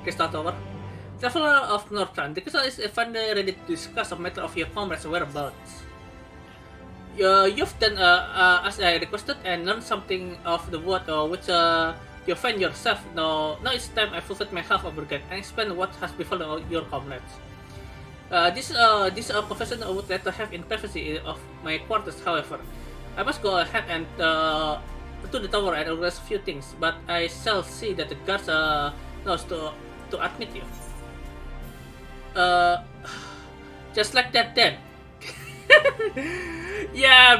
Crystal Tower. Traveler of Northland, the crystal is finally ready to discuss a matter of your comrades' whereabouts. You've done as I requested and learned something of the world which you find yourself. Now it's time I fulfilled my half of bargain and explain what has befallen your comrades. This is a confession I would like to have in privacy of my quarters. However, I must go ahead and to the tower and organize a few things, but I shall see that the guards knows to admit you. Just like that then. Yeah,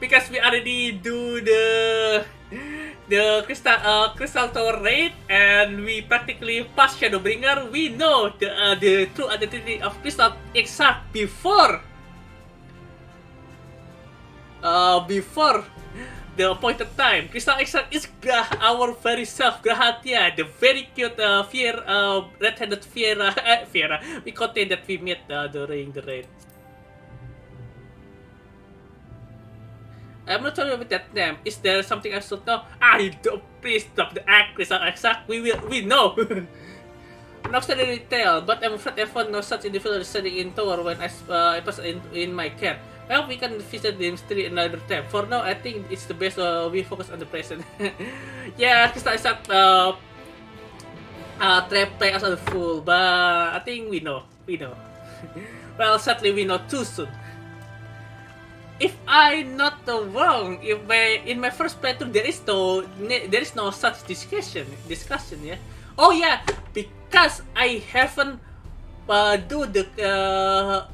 because we already do the Crystal Tower raid and we practically passed Shadowbringer. We know the true identity of Crystal FFXIV before the appointed time. Crystal FFXIV is our very self, Grahatia, the very cute red-headed Fiera we contain that we met during the raid. I'm not familiar with that name. Is there something I should know? Please stop the act, Crystal FFXIV. We know. Not studying detail, but I'm afraid I found no such individual studying in tower when I passed in my care. Well, we can visit the mystery another time. For now, I think it's the best we focus on the present. Yeah, Crystal FFXIV play us a fool, but I think we know. Well, sadly, we know too soon. If I'm not wrong, in my first playthrough there is no such discussion, yeah. Oh yeah, because I haven't do the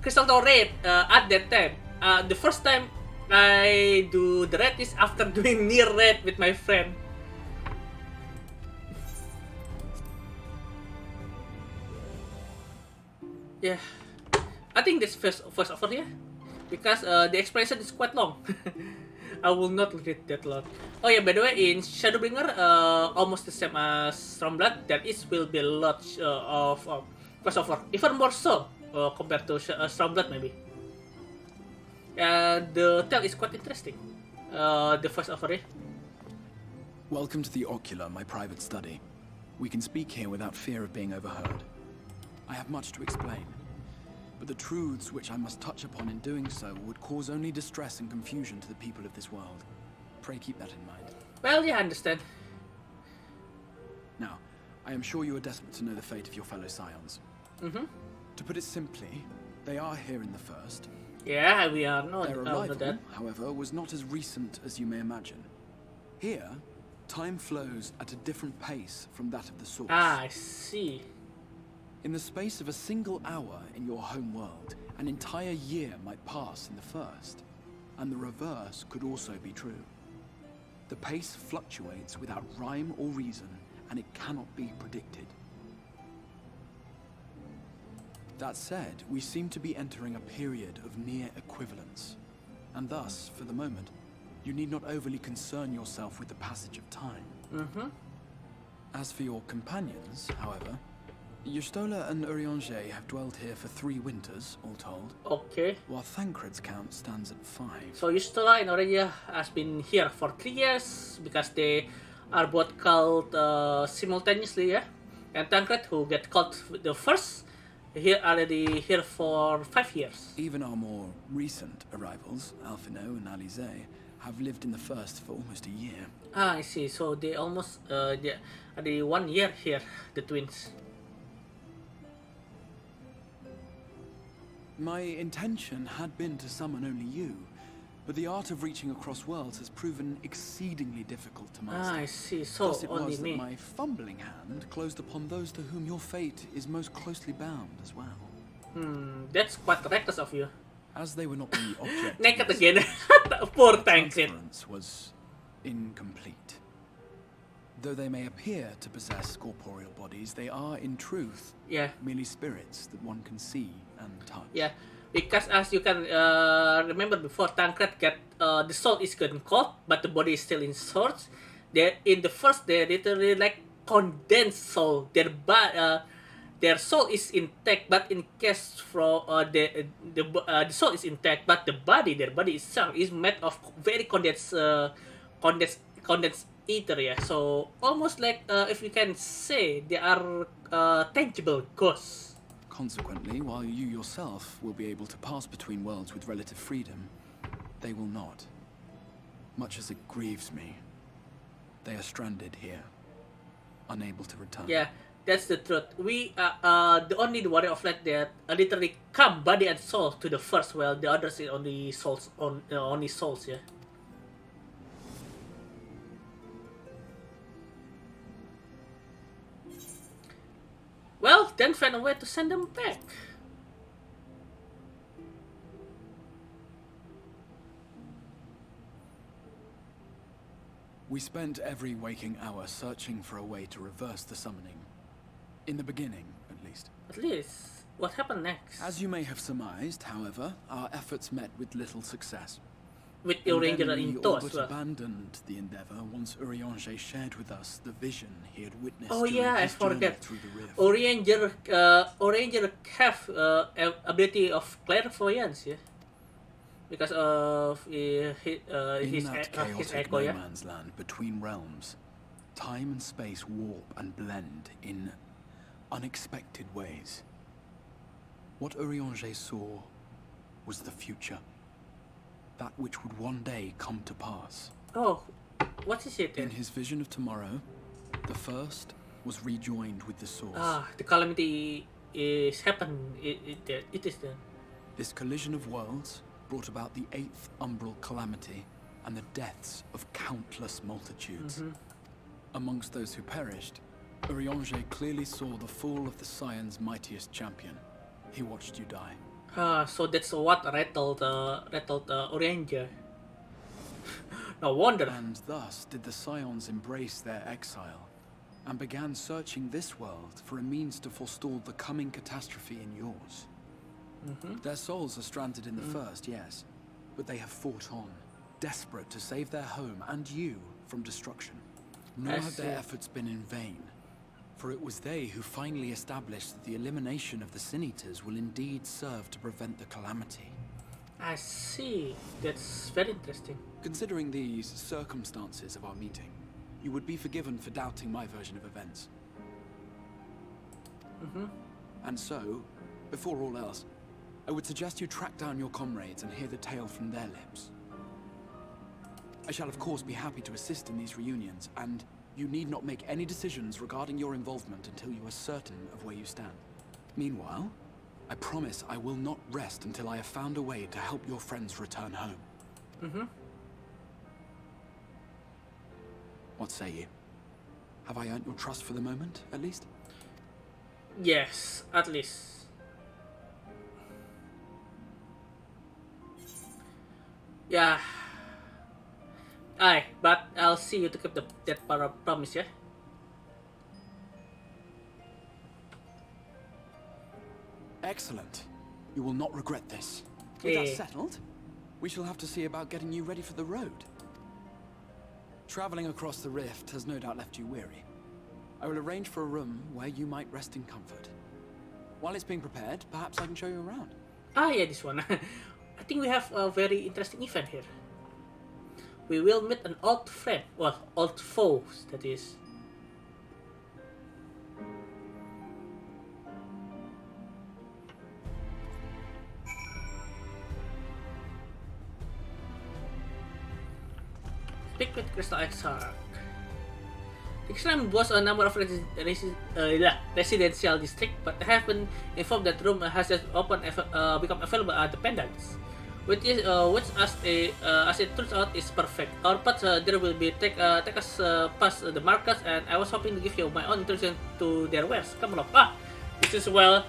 Crystal Tower raid at that time. The first time I do the raid is after doing near raid with my friend. Yeah, I think this first over here. Because the explanation is quite long. I will not read that long. Oh yeah, by the way, in Shadowbringer, almost the same as Stormblood, there will be a lot of crossover. Even more so compared to Stormblood maybe. The tale is quite interesting. The first over here. Welcome to the Ocular, my private study. We can speak here without fear of being overheard. I have much to explain. but the truths which I must touch upon in doing so would cause only distress and confusion to the people of this world. Pray keep that in mind. Well, yeah, I understand. Now, I am sure you are desperate to know the fate of your fellow scions. To put it simply, they are here in the first. Yeah, we are not. Their arrival, however, was not as recent as you may imagine. Here, time flows at a different pace from that of the source. Ah, I see. In the space of a single hour in your home world, an entire year might pass in the first, and the reverse could also be true. The pace fluctuates without rhyme or reason, and it cannot be predicted. That said, we seem to be entering a period of near equivalence, and thus, for the moment, you need not overly concern yourself with the passage of time. As for your companions, however, Y'shtola and Urianger have dwelled here for 3 winters, all told. Okay. While Thancred's count stands at 5. So Y'shtola and Urianger has been here for 3 years because they are both called simultaneously, yeah. And Thancred, who get called the first, here already here for 5 years. Even our more recent arrivals, Alphino and Alize, have lived in the first for almost a year. Ah, I see. So they almost the 1 year here, the twins. My intention had been to summon only you, but the art of reaching across worlds has proven exceedingly difficult to master. Ah, I see. So Thus it only was me. that my fumbling hand closed upon those to whom your fate is most closely bound as well. That's quite reckless of you. As they were not the object. Naked again. Poor Thancred. Transference was incomplete. Though they may appear to possess corporeal bodies, they are in truth merely spirits that one can see and touch. Yeah, because as you can remember before, Thancred get the soul is getting cold, but the body is still in swords. They in the first they literally like condensed soul. Their soul is intact, but in case from the soul is intact, but their body itself is made of very condensed ether. Yeah, so almost like if you can say they are tangible ghosts. Consequently, while you yourself will be able to pass between worlds with relative freedom, they will not. Much as it grieves me, they are stranded here, unable to return. Yeah, that's the truth. We the only warrior of light that literally come body and soul to the first world. The others is only souls, only souls. Yeah. Well, then find a way to send them back. We spent every waking hour searching for a way to reverse the summoning. In the beginning, at least. At least, what happened next? As you may have surmised, however, our efforts met with little success. With Illyria we Nix all as but well. abandoned the endeavor once Urianger shared with us the vision he had witnessed. Oh during yeah, I his journey forget. through the rift. Urianger have ability of clairvoyance, yeah, because of his chaotic echo, yeah. no man's land between realms, time and space warp and blend in unexpected ways. What Urianger saw was the future. That which would one day come to pass. Oh, what is it then? In his vision of tomorrow, the first was rejoined with the source. Ah, the calamity is happened. It is done. This collision of worlds brought about the 8th umbral calamity and the deaths of countless multitudes. Amongst those who perished, Urianger clearly saw the fall of the Scion's mightiest champion. He watched you die. Ah, so that's what rattled Urianger. No wonder. And thus did the Scions embrace their exile, and began searching this world for a means to forestall the coming catastrophe in yours. Their souls are stranded in the first, yes, but they have fought on, desperate to save their home and you from destruction. Nor have their efforts been in vain, for it was they who finally established that the elimination of the Sin Eaters will indeed serve to prevent the calamity. I see. That's very interesting. Considering these circumstances of our meeting, you would be forgiven for doubting my version of events. And so, before all else, I would suggest you track down your comrades and hear the tale from their lips. I shall of course be happy to assist in these reunions, and you need not make any decisions regarding your involvement until you are certain of where you stand. Meanwhile, I promise I will not rest until I have found a way to help your friends return home. What say you? Have I earned your trust for the moment, at least? Yes, at least. Yeah. Aye, but I'll see you to keep that promise, yeah? Excellent. You will not regret this. With that settled, we shall have to see about getting you ready for the road. Traveling across the rift has no doubt left you weary. I will arrange for a room where you might rest in comfort. While it's being prepared, perhaps I can show you around. Ah, yeah, this one. I think we have a very interesting event here. We will meet an old friend. Well, old foes, that is. Speak with Crystal Exarch. The Extreme boasts a number of residential districts, but I have been informed that room has just become available at the pendants, which as it turns out is perfect. Our paths there will be take us past the markets, and I was hoping to give you my own introduction to their wares. Come along. This is well,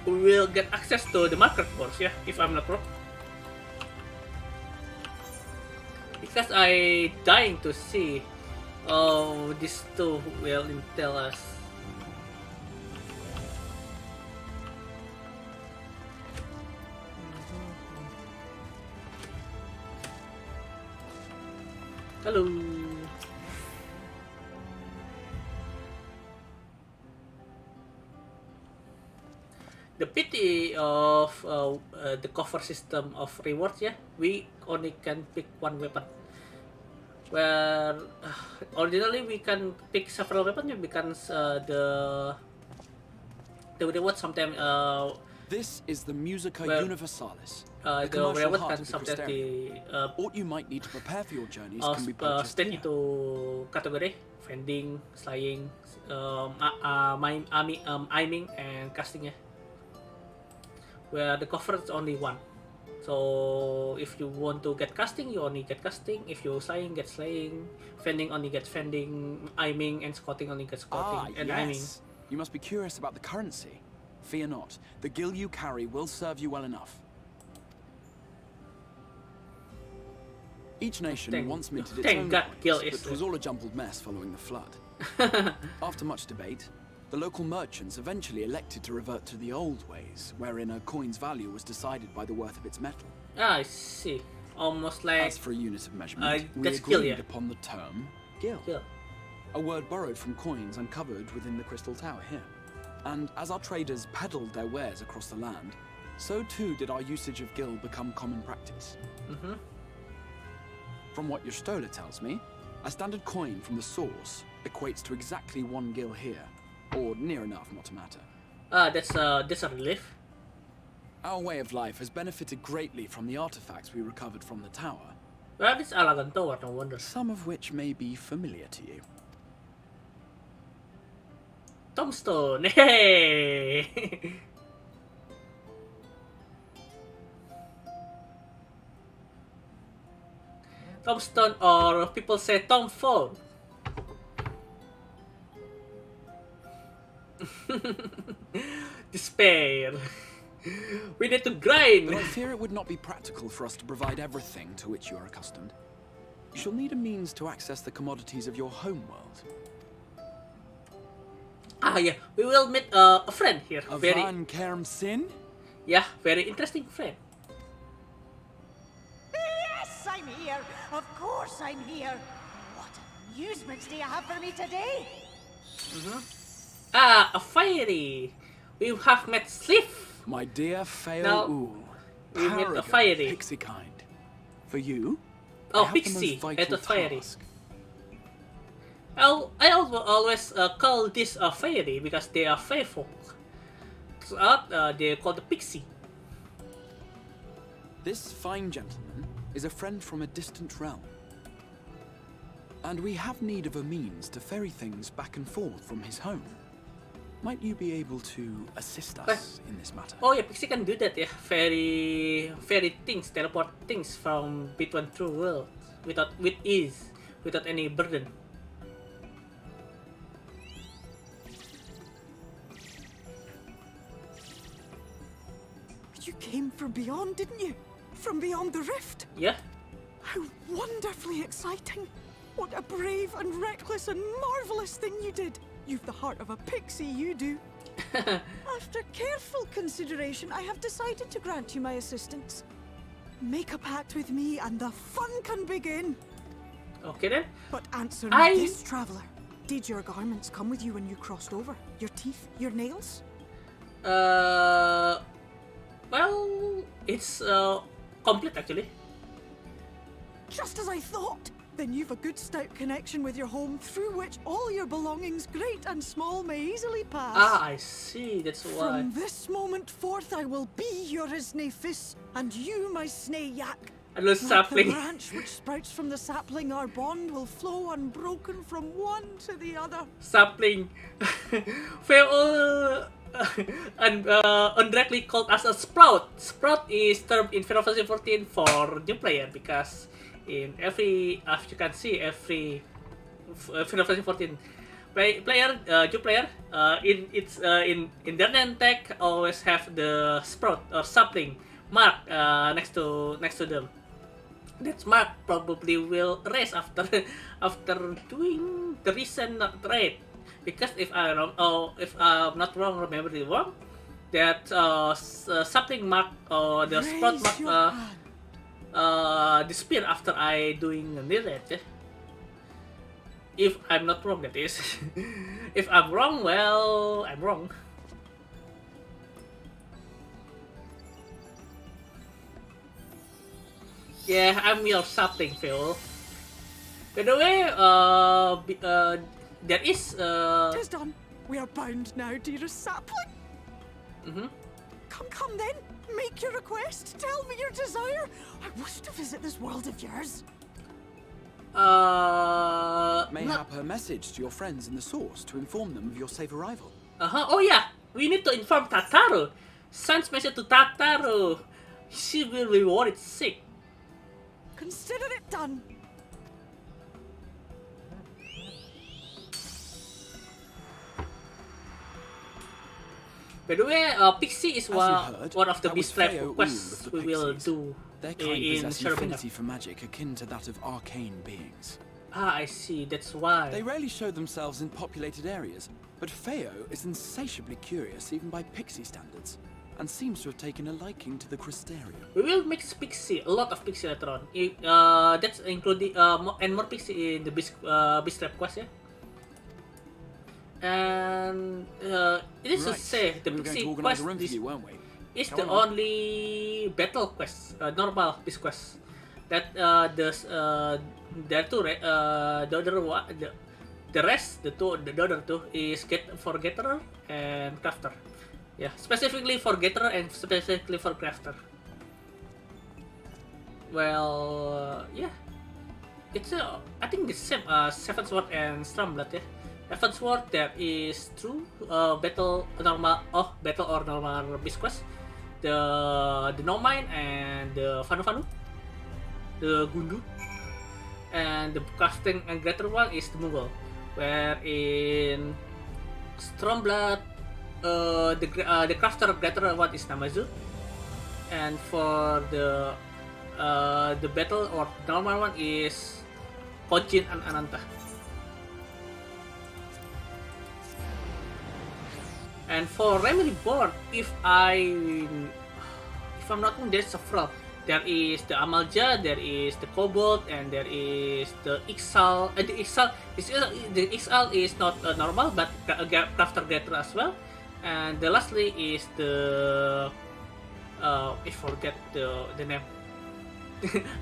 we will get access to the market boards, yeah, if I'm not wrong. Because I dying to see these two will tell us. Hello. The pity of the cover system of rewards, yeah, we only can pick one weapon. Where originally we can pick several weapons because the reward sometimes this is the Musica Universalis. The reward can sometimes what you might need to prepare for your journeys can be purchased split into category: vending, slaying, aiming, and casting. Yeah. Where the cover is only one. So if you want to get casting, you only get casting. If you slaying, get slaying. Vending only gets vending. Aiming and scouting only gets scouting and aiming. You must be curious about the currency. Fear not. The gil you carry will serve you well enough. Each nation once minted its own coins, but it was all a jumbled mess following the flood. After much debate, the local merchants eventually elected to revert to the old ways, wherein a coin's value was decided by the worth of its metal. Ah, I see. Almost like... As for a unit of measurement, we agreed upon the term gil. A word borrowed from coins uncovered within the Crystal Tower here. And as our traders peddled their wares across the land, so too did our usage of gil become common practice. From what your stola tells me, a standard coin from the source equates to exactly 1 gil here. Or near enough, not to matter. That's a relief. Our way of life has benefited greatly from the artifacts we recovered from the tower. Well, it's Alagan Tower, no wonder. Some of which may be familiar to you. Tombstone, hey! Tombstone, or people say Tomphone. Despair. We need to grind. But I fear it would not be practical for us to provide everything to which you are accustomed. You shall need a means to access the commodities of your home world. Ah, yeah. We will meet a friend here. A Van Kerm Sin? Yeah, very interesting friend. Yes, I'm here. Of course I'm here. What amusements do you have for me today? Ah, a fairy. We have met Sliff. My dear Fail Ool. We met a fairy. Pixie kind. For you? Oh, Pixie. It's a fairy. I always call this a fairy because they are fae folk. So, they call the Pixie. This fine gentleman is a friend from a distant realm. And we have need of a means to ferry things back and forth from his home. Might you be able to assist us in this matter? Oh yeah, Pixie can do that, yeah. Ferry things, teleport things from between two worlds with ease, without any burden. You came from beyond, didn't you? From beyond the rift? Yeah. How wonderfully exciting! What a brave and reckless and marvelous thing you did! You've the heart of a pixie, you do. After careful consideration, I have decided to grant you my assistance. Make a pact with me and the fun can begin. Okay then. But answer me this, traveler. Did your garments come with you when you crossed over? Your teeth? Your nails? Well, it's complete actually. Just as I thought! Then you've a good stout connection with your home through which all your belongings, great and small, may easily pass. Ah, I see, that's why. From this moment forth I will be your Isne Fis, and you my Snay Yak. And the sapling. The branch which sprouts from the sapling, our bond will flow unbroken from one to the other. Sapling. Phil indirectly called as a sprout. Sprout is termed in Final Fantasy XIV for new player because in every, as you can see, every Final Fantasy XIV player, new player, in their name tag always have the sprout or sapling mark next to them. That mark probably will erase after doing the recent raid, because if I'm not wrong, remembering wrong, that sapling mark or the sprout mark disappear after I doing a new raid. If I'm not wrong, that is. If I'm wrong, well, I'm wrong. Yeah, I'm your sapling, Phil. By the way, there is 'Tis done. We are bound now, dearest sapling. Come then. Make your request. Tell me your desire. I wish to visit this world of yours. Mayhap her message to your friends in the source to inform them of your safe arrival. Oh yeah, we need to inform Tataru. Send message to Tataru. She will be worried sick. Consider it done. By the way, Pixie is one of the beast-type quests we will do in Shadowbringer. For magic akin to that of arcane beings. Ah, I see. That's why. They rarely show themselves in populated areas, but Feo is insatiably curious even by Pixie standards, and seems to have taken a liking to the Crystarium. We will mix Pixie, a lot of Pixie later on. That's including and more Pixie in the beast-type quest, yeah. And it is to say the Pixie quest is the only battle quest, normal beast quest that the rest, the other two is for Gatherer and Crafter. Yeah, specifically for Gatherer and specifically for Crafter. Well, yeah, it's I think the same Seven Sword and Stormblood, yeah. Seven Sword, there is true battle or normal beast quest, the No Mine and the Fanu, the Gundu, and the Crafting and Greater one is the Muggle, where in Stormblood the Crafter Greater one is Namazu, and for the battle or normal one is Kojin and Ananta. And for Realm Reborn, if I'm not wrong, there's several. There is the Amalja, there is the Kobold, and there is the Ixal. The Ixal is not normal, but Crafter Greater as well. And the lastly is the I forget the name.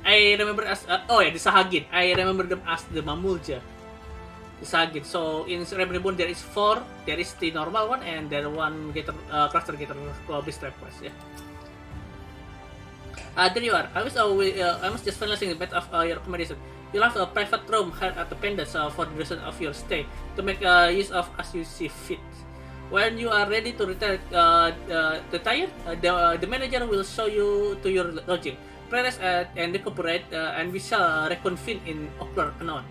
I remember as the Sahagin. I remember them as the Mamulja. Sagit. So in Realm Reborn there is 4. There is the normal one and there one Crafter Gator beast type quest. Yeah. There you are. I was just finalizing a bit of your accommodation. You'll have a private room hired at the pendants for the duration of your stay to make use of as you see fit. When you are ready to retire, the manager will show you to your lodging. Rest and recuperate, and we shall reconvene in Oakland anon.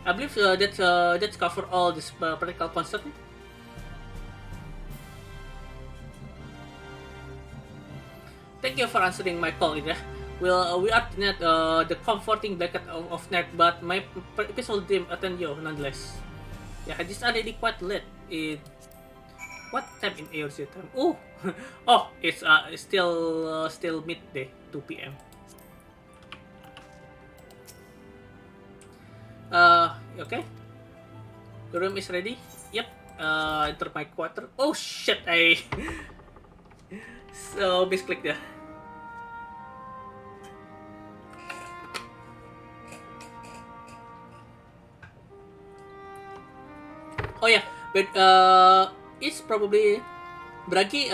I believe that's cover all this practical concern. Thank you for answering my call, Illyria. Well, we are not the comforting blanket of night, but my peaceful dream attend you nonetheless. Yeah, this is already quite late. What time in AOC time? Oh, oh, it's still midday, 2 p.m. Okay. The room is ready. Yep. Enter my quarter. Oh shit! So misclick there. Oh yeah, but it's probably Bragi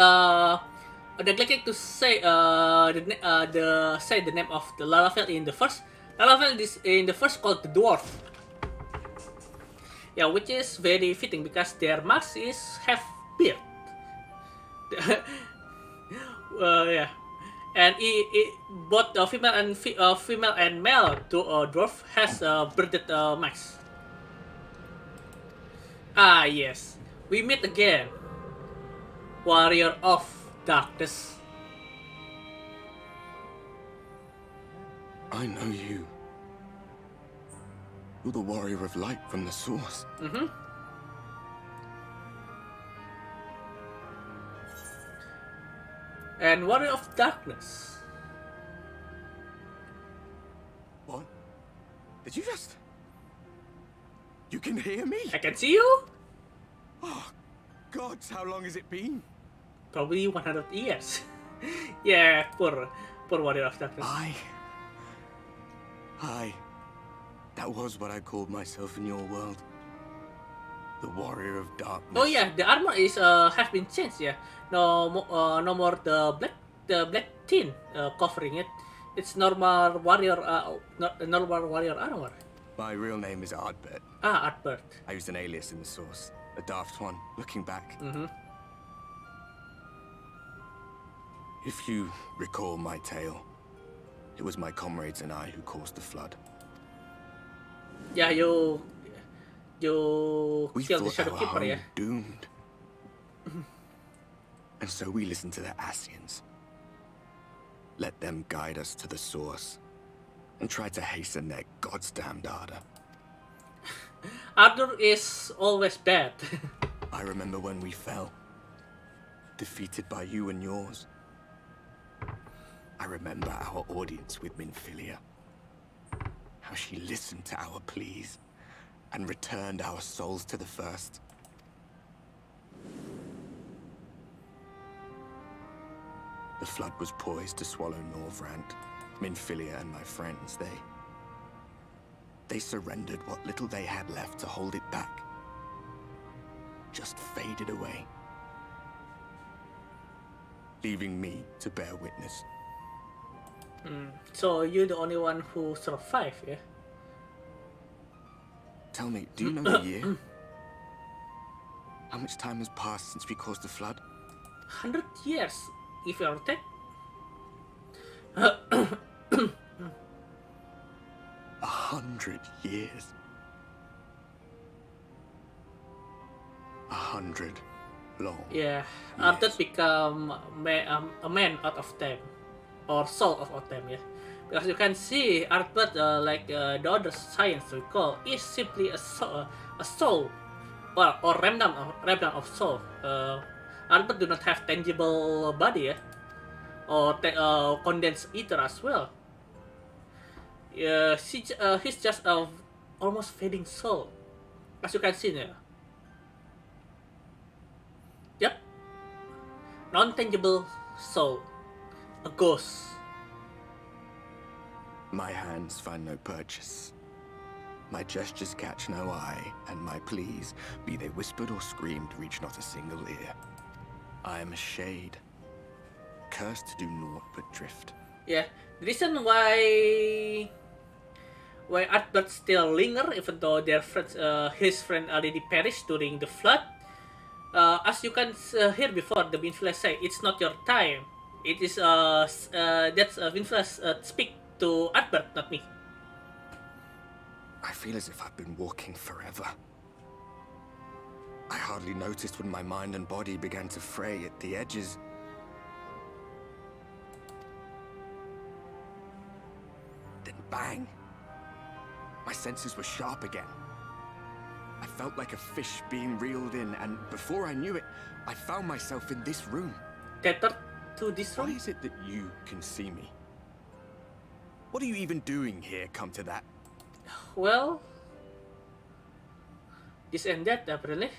neglected to say the name of the Laravel in the first. Laravel is in the first called the dwarf. Yeah, which is very fitting because their mask is have beard. Yeah, and both the female and male dwarf has bearded mask. Ah yes, we meet again, warrior of darkness. I know you. You're the warrior of light from the source. Mm-hmm. And warrior of darkness. What? Did you just... You can hear me? I can see you? Oh, gods, how long has it been? Probably 100 years. Yeah, poor warrior of darkness. That was what I called myself in your world. The warrior of darkness. Oh yeah, the armor is have been changed. Yeah, no more the black tin covering it. It's normal warrior armor. My real name is Ardbert. Ah, Ardbert. I used an alias in the source, a daft one. Looking back, if you recall my tale, it was my comrades and I who caused the flood. Yeah, you We killed the thought Shadow our Keeper, home yeah? doomed. And so we listened to the Ascians. Let them guide us to the source. And tried to hasten their goddamned ardor. Ardor is always bad. I remember when we fell. Defeated by you and yours. I remember our audience with Minfilia. How she listened to our pleas. And returned our souls to the first. The flood was poised to swallow Norvrant, Minfilia and my friends. They surrendered what little they had left to hold it back. Just faded away. Leaving me to bear witness. So you're the only one who survived, yeah? Tell me, do you know the year? How much time has passed since we caused the flood? 100 years, if you are take. 100 years. 100 long. Yeah, Arthur become a man out of time, or soul of time, yeah. Because you can see Arthur, like the other science we call, is simply a soul, or remnant of soul. Arthur do not have tangible body, yeah, or condensed ether as well. He's just a almost fading soul, as you can see there. Yep, non-tangible soul, a ghost. My hands find no purchase. My gestures catch no eye, and my pleas, be they whispered or screamed, reach not a single ear. I am a shade, cursed to do naught but drift. Yeah, the reason why Albert still linger, even though their friends, his friend already perished during the flood. As you can hear before, the Winflash say, "It's not your time." It is that's Winflash speak to Albert, not me. I feel as if I've been walking forever. I hardly noticed when my mind and body began to fray at the edges. Then bang! My senses were sharp again. I felt like a fish being reeled in, and before I knew it, I found myself in this room. Tethered to this room? Why is it that you can see me? What are you even doing here, come to that? Well, this and that, apparently.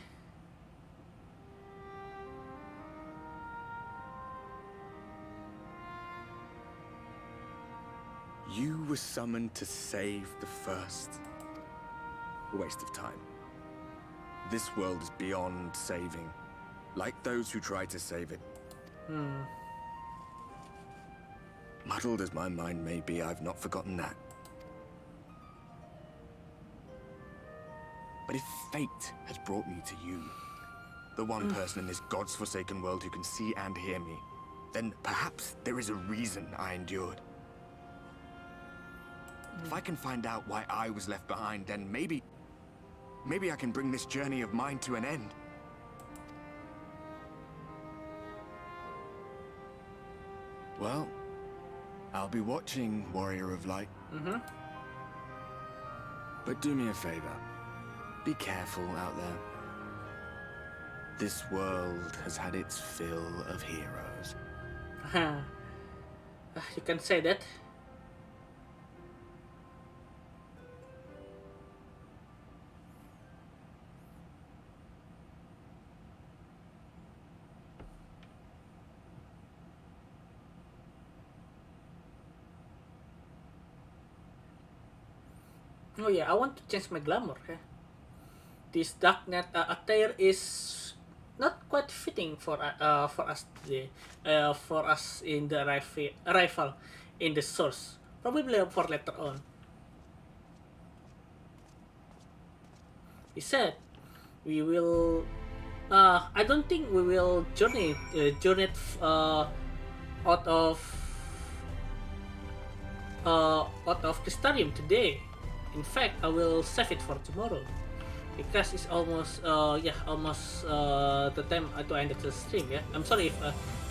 You were summoned to save the first. A waste of time. This world is beyond saving, like those who try to save it. Muddled as my mind may be, I've not forgotten that. But if fate has brought me to you, the one person in this God's forsaken world who can see and hear me, then perhaps there is a reason I endured. If I can find out why I was left behind, then maybe I can bring this journey of mine to an end. Well, I'll be watching, Warrior of Light. But do me a favor. Be careful out there. This world has had its fill of heroes. You can say that. Oh yeah, I want to change my glamour. This dark net attire is not quite fitting for us today. For us in the arrival in the source. Probably for later on. He said we will. I don't think we will journey out of Crystarium today. In fact, I will save it for tomorrow because it's almost the time to end the stream. Yeah, I'm sorry if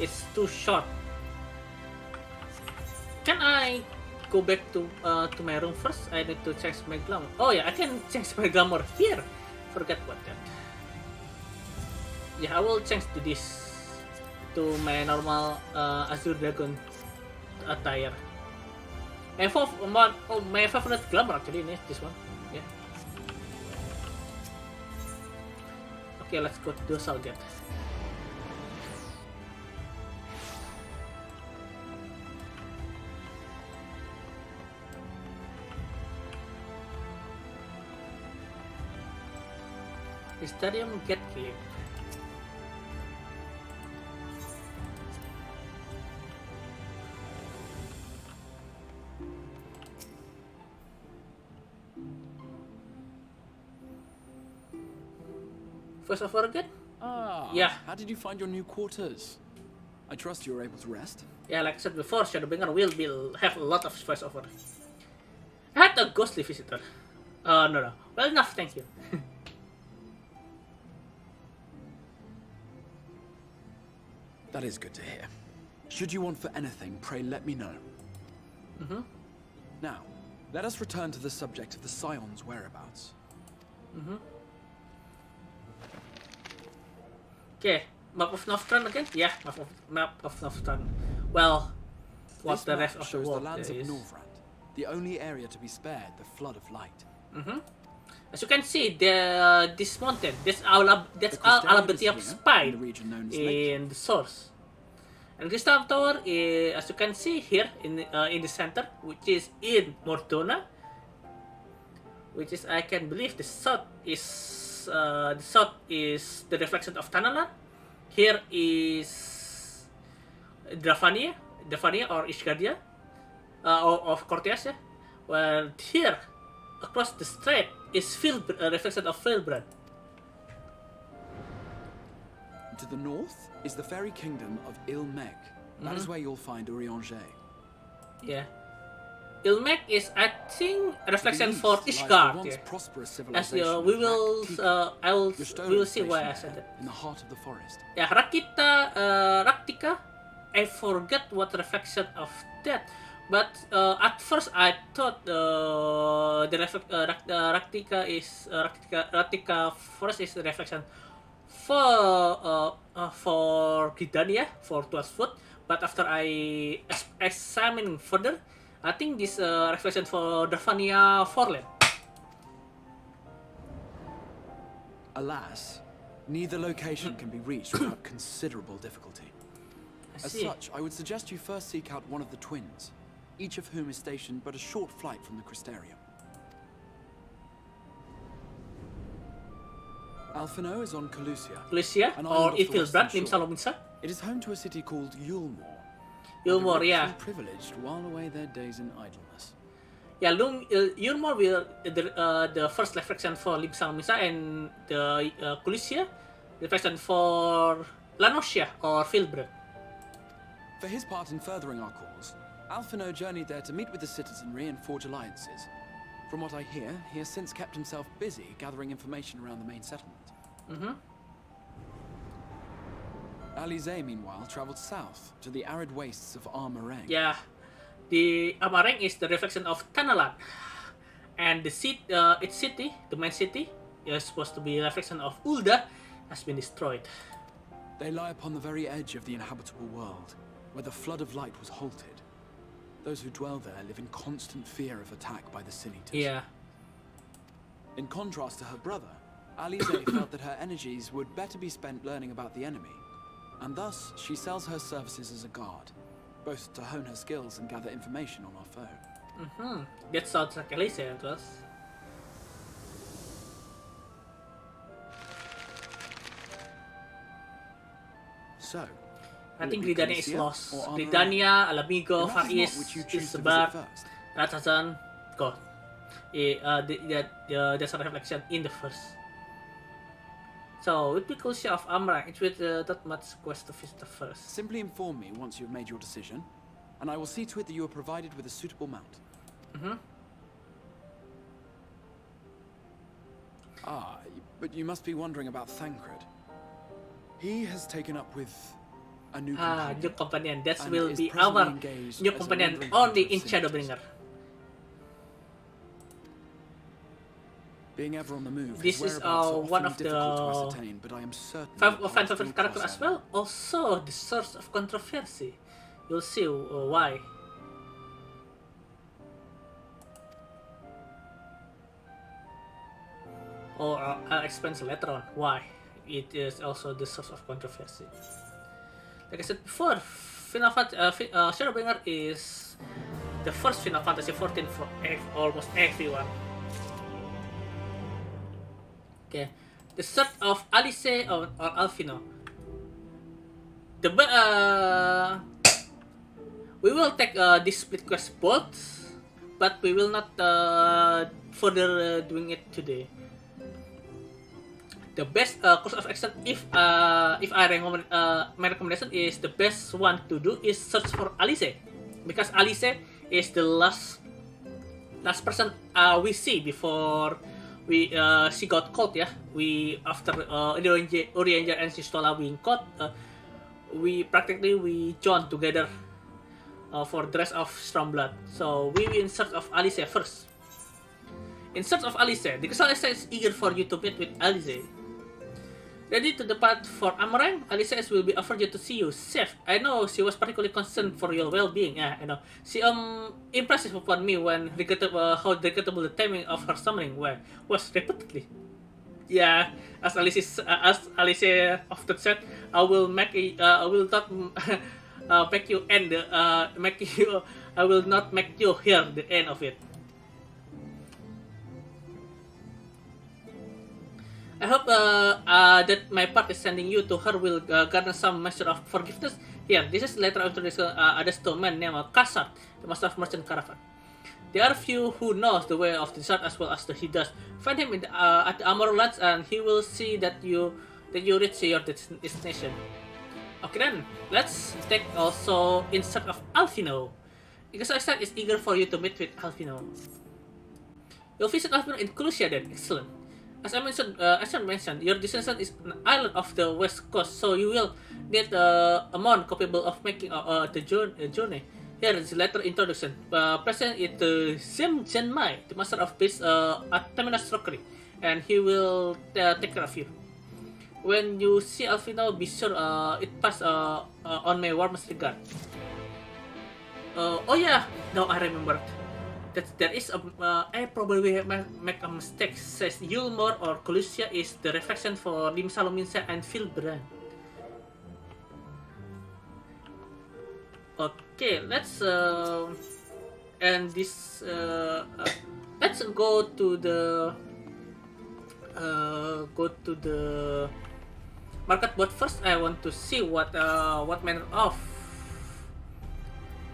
it's too short. Can I go back to my room first? I need to change my glamour. Oh yeah, I can change my glamour here. Forget about that. Yeah, I will change to this, to my normal Azure Dragon attire. My favorite glamour actually is this one. Yeah. Okay, let's go to the Salgate. Stadium Gate Keep. First of all again? Yeah. How did you find your new quarters? I trust you were able to rest? Yeah, like I said before, Shadowbringer will have a lot of voice over. I had a ghostly visitor. No. Well enough, thank you. That is good to hear. Should you want for anything, pray let me know. Now, let us return to the subject of the Scion's whereabouts. Okay, map of Noftran again? Yeah, map of Noftran. Well, what this the rest of the shows world the lands of is. Norvrand, the only area to be spared the flood of light. As you can see, this mountain, that's Alabaty of Spine in the source. And Crystal Tower, as you can see here in the center, which is in Mordona, which is, I can believe, the south is the reflection of Tanalan. Here is Dravania or Ishgardia, of courtiers, yeah. Well, here, across the strait, is a reflection of Filbred. To the north is the fairy kingdom of Ilmek. That is where you'll find Urianger. Yeah. Ilmek is, I think, a reflection for Ishgard. Yeah. As we will see why I said it. In the heart of the forest. Yeah, Raktika. I forget what reflection of that. But at first I thought Raktika forest is the reflection for Gridania, for 12 foot. But after I examine further, I think this reflection for Darvania Forland. Alas, neither location can be reached without considerable difficulty. As such, I would suggest you first seek out one of the twins, each of whom is stationed but a short flight from the Crystarium. Alphino is on Calusia. Or Ifilbrat, Nimsalominsa. It is home to a city called Yulmore. Yulmore, yeah. Privileged while away their days in idleness. Yeah, Yulmore will the first reflection for Nimsalominsa, and the Calusia reflection for Lanosia or Filbred. For his part in furthering our cause, Alphino journeyed there to meet with the citizenry and forge alliances. From what I hear, he has since kept himself busy gathering information around the main settlement. Alize, meanwhile, traveled south to the arid wastes of Armareng. Yeah, the Armareng is the reflection of Tanalan, and the its city, the main city, is supposed to be a reflection of Ul'dah, has been destroyed. They lie upon the very edge of the inhabitable world, where the flood of light was halted. Those who dwell there live in constant fear of attack by the Sin-Eaters. Yeah. In contrast to her brother, Alize felt that her energies would better be spent learning about the enemy, and thus she sells her services as a guard, both to hone her skills and gather information on our foe. That sounds like Alize to us. So, I think Gridania is lost. Gridania, Alamigo, Far East, Isbar, Ratazan, go. There's a reflection in the first. So, with the Calusia of Amra, it's with that much quest to visit the first. Simply inform me once you've made your decision, and I will see to it that you are provided with a suitable mount. Ah, but you must be wondering about Thancred. He has taken up with a new companion. New companion. That will be our new companion only in Shadowbringer. Being ever on the move, this is one of the favorite characters as well. Also, the source of controversy. You'll see why. Or I'll explain later on why it is also the source of controversy. Like I said before, Shadowbringer is the first Final Fantasy XIV for almost everyone. Okay, the search of Alice or Alphino. We will take this split quest both, but we will not further doing it today. The best course of action, if I recommend, my recommendation is the best one to do is search for Alice, because Alice is the last person we see before she got caught. Yeah, we after Urianger and Sistola being caught, we joined together for the rest of Stormblood. So we will in search of Alice first. In search of Alice, the Alice is eager for you to meet with Alice. Ready to depart for Amarang, Alice will be offered to see you safe. I know she was particularly concerned for your well-being. Yeah, I know. She impressive upon me when how regrettable the timing of her summoning was repeatedly. Yeah, as Alice often said, I will not make you end. I will not make you hear the end of it. I hope that my part is sending you to her will garner some measure of forgiveness Here, this is the letter of introduction. Ada stoneman named Kasat, the master of merchant caravan. There are few who knows the way of the desert as well as he does. Find him at the Amor Lands, and he will see that you reach your destination. Okay then, let's take also in search of Alphino. Because Isaac is eager for you to meet with Alphino. You'll visit Alphino in Clusia then. Excellent. As I mentioned, your destination is an island of the west coast, so you will need a monk capable of making the journey. Here is the letter introduction. Present is Zim Genmai, the master of peace at Terminus Rockery, and he will take care of you. When you see Alphino, be sure it pass on my warmest regard. Oh yeah, now I remember that there is I probably make a mistake. Says Yulmore or Colusia is the reflection for Lim Salominsa and Filbrand. Okay, let's end this. Let's go to the market. But first, I want to see what manner of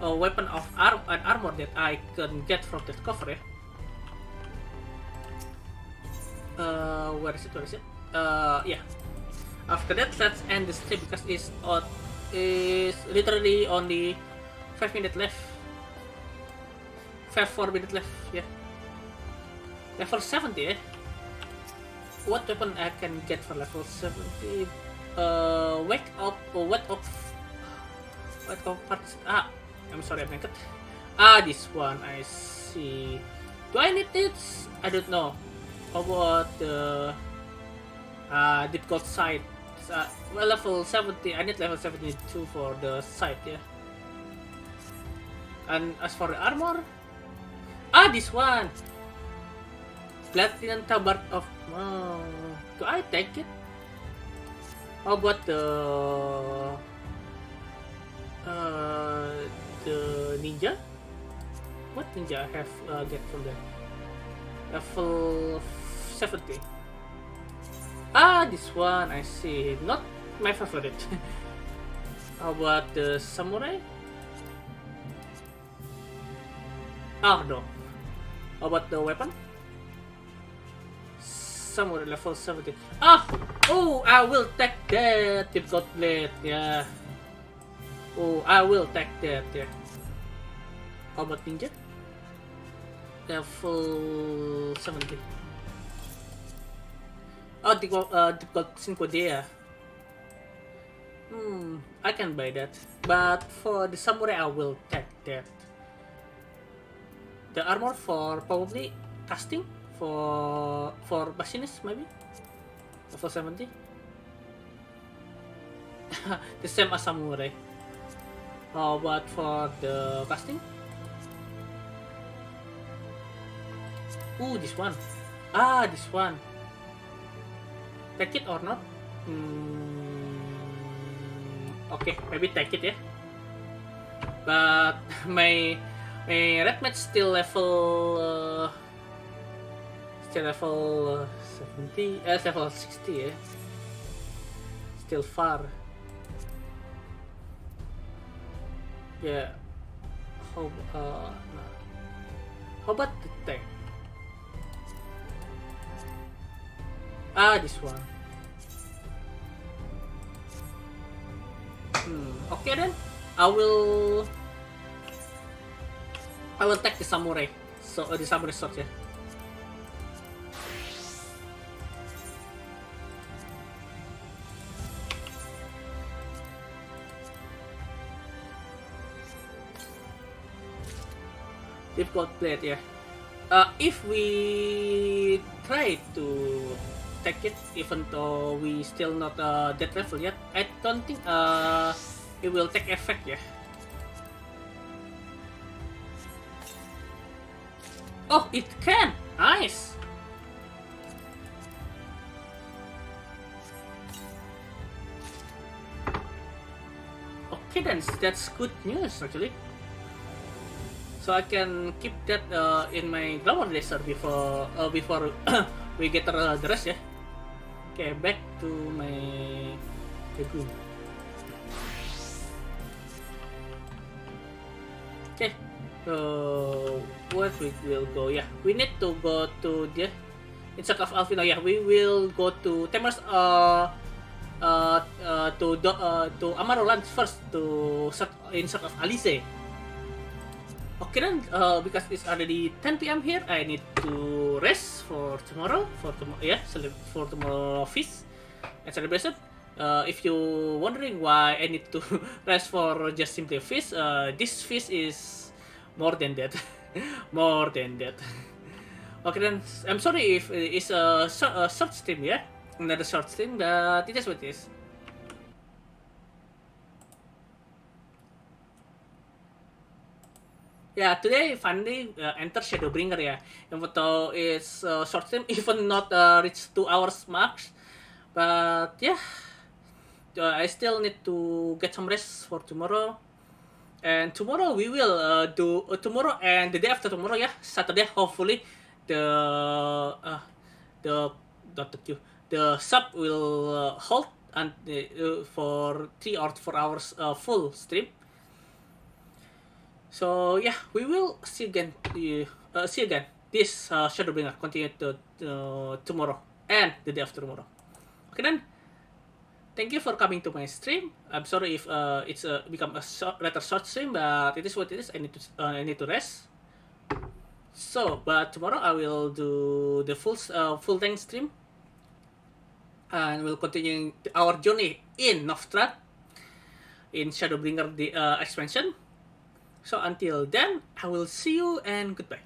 weapon of armor that I can get from that cover. Where is it? Yeah. After that, let's end the stream because it's literally only 5 minutes left. 4 minutes left. Yeah. Level 70. Eh? What weapon I can get for level 70? Wake up parts. I'm sorry, I'm naked. This one, I see. Do I need it? I don't know. How about the difficult side? Well, level 70. I need level 72 for the side, yeah. And as for the armor, this one. Platinum Tabard of. Do I take it? How about the ninja? What ninja I have get from there? Level 70. This one I see. Not my favorite. How about the samurai? No. How about the weapon? Samurai level 70. Oh, I will take that. Difficult blade, yeah. Oh, I will take that, yeah. How about ninja? Level 70. Difficult 5 dia. I can buy that. But for the samurai, I will take that. The armor for probably casting for machinist maybe. Level 70. The same as samurai. How about for the casting? This one. This one. Take it or not? Okay, maybe take it, yeah. But my red match still level 70, level 60, yeah. Still far. Yeah. How about the tank? This one. Okay then. I will take the samurai. So the samurai sword, yeah. Difficult blade, yeah. If we try to take it, even though we still not that level yet, I don't think it will take effect, yeah. Oh, it can! Nice! Okay then, that's good news actually. So I can keep that in my glamour laser before we get the rest, yeah. Okay, back to my room. Okay, what we will go? Yeah, we need to go to the in Sack of Alfino. Yeah, we will go to Temers to Amaroland first to in Sack of Alice. Okay then, because it's already 10 p.m. here, I need to rest for tomorrow. For tomorrow feast and celebration. If you're wondering why I need to rest for just simply a feast, this feast is more than that. More than that. Okay then, I'm sorry if it's a short stream, yeah? Another short stream, but it is what it is. Yeah, today finally enter Shadowbringer, yeah. Even though it's short stream, even not reach 2 hours max. But yeah, I still need to get some rest for tomorrow. And tomorrow we will do tomorrow and the day after tomorrow, yeah, Saturday. Hopefully, the sub will hold and for 3 or 4 hours full stream. So yeah, we will see again. See again. This Shadowbringer continue to tomorrow and the day after tomorrow. Okay then. Thank you for coming to my stream. I'm sorry if it's become a rather short stream, but it is what it is. I need to rest. So, but tomorrow I will do the full length stream, and we'll continue our journey in Novigrad in Shadowbringer the expansion. So until then, I will see you and goodbye.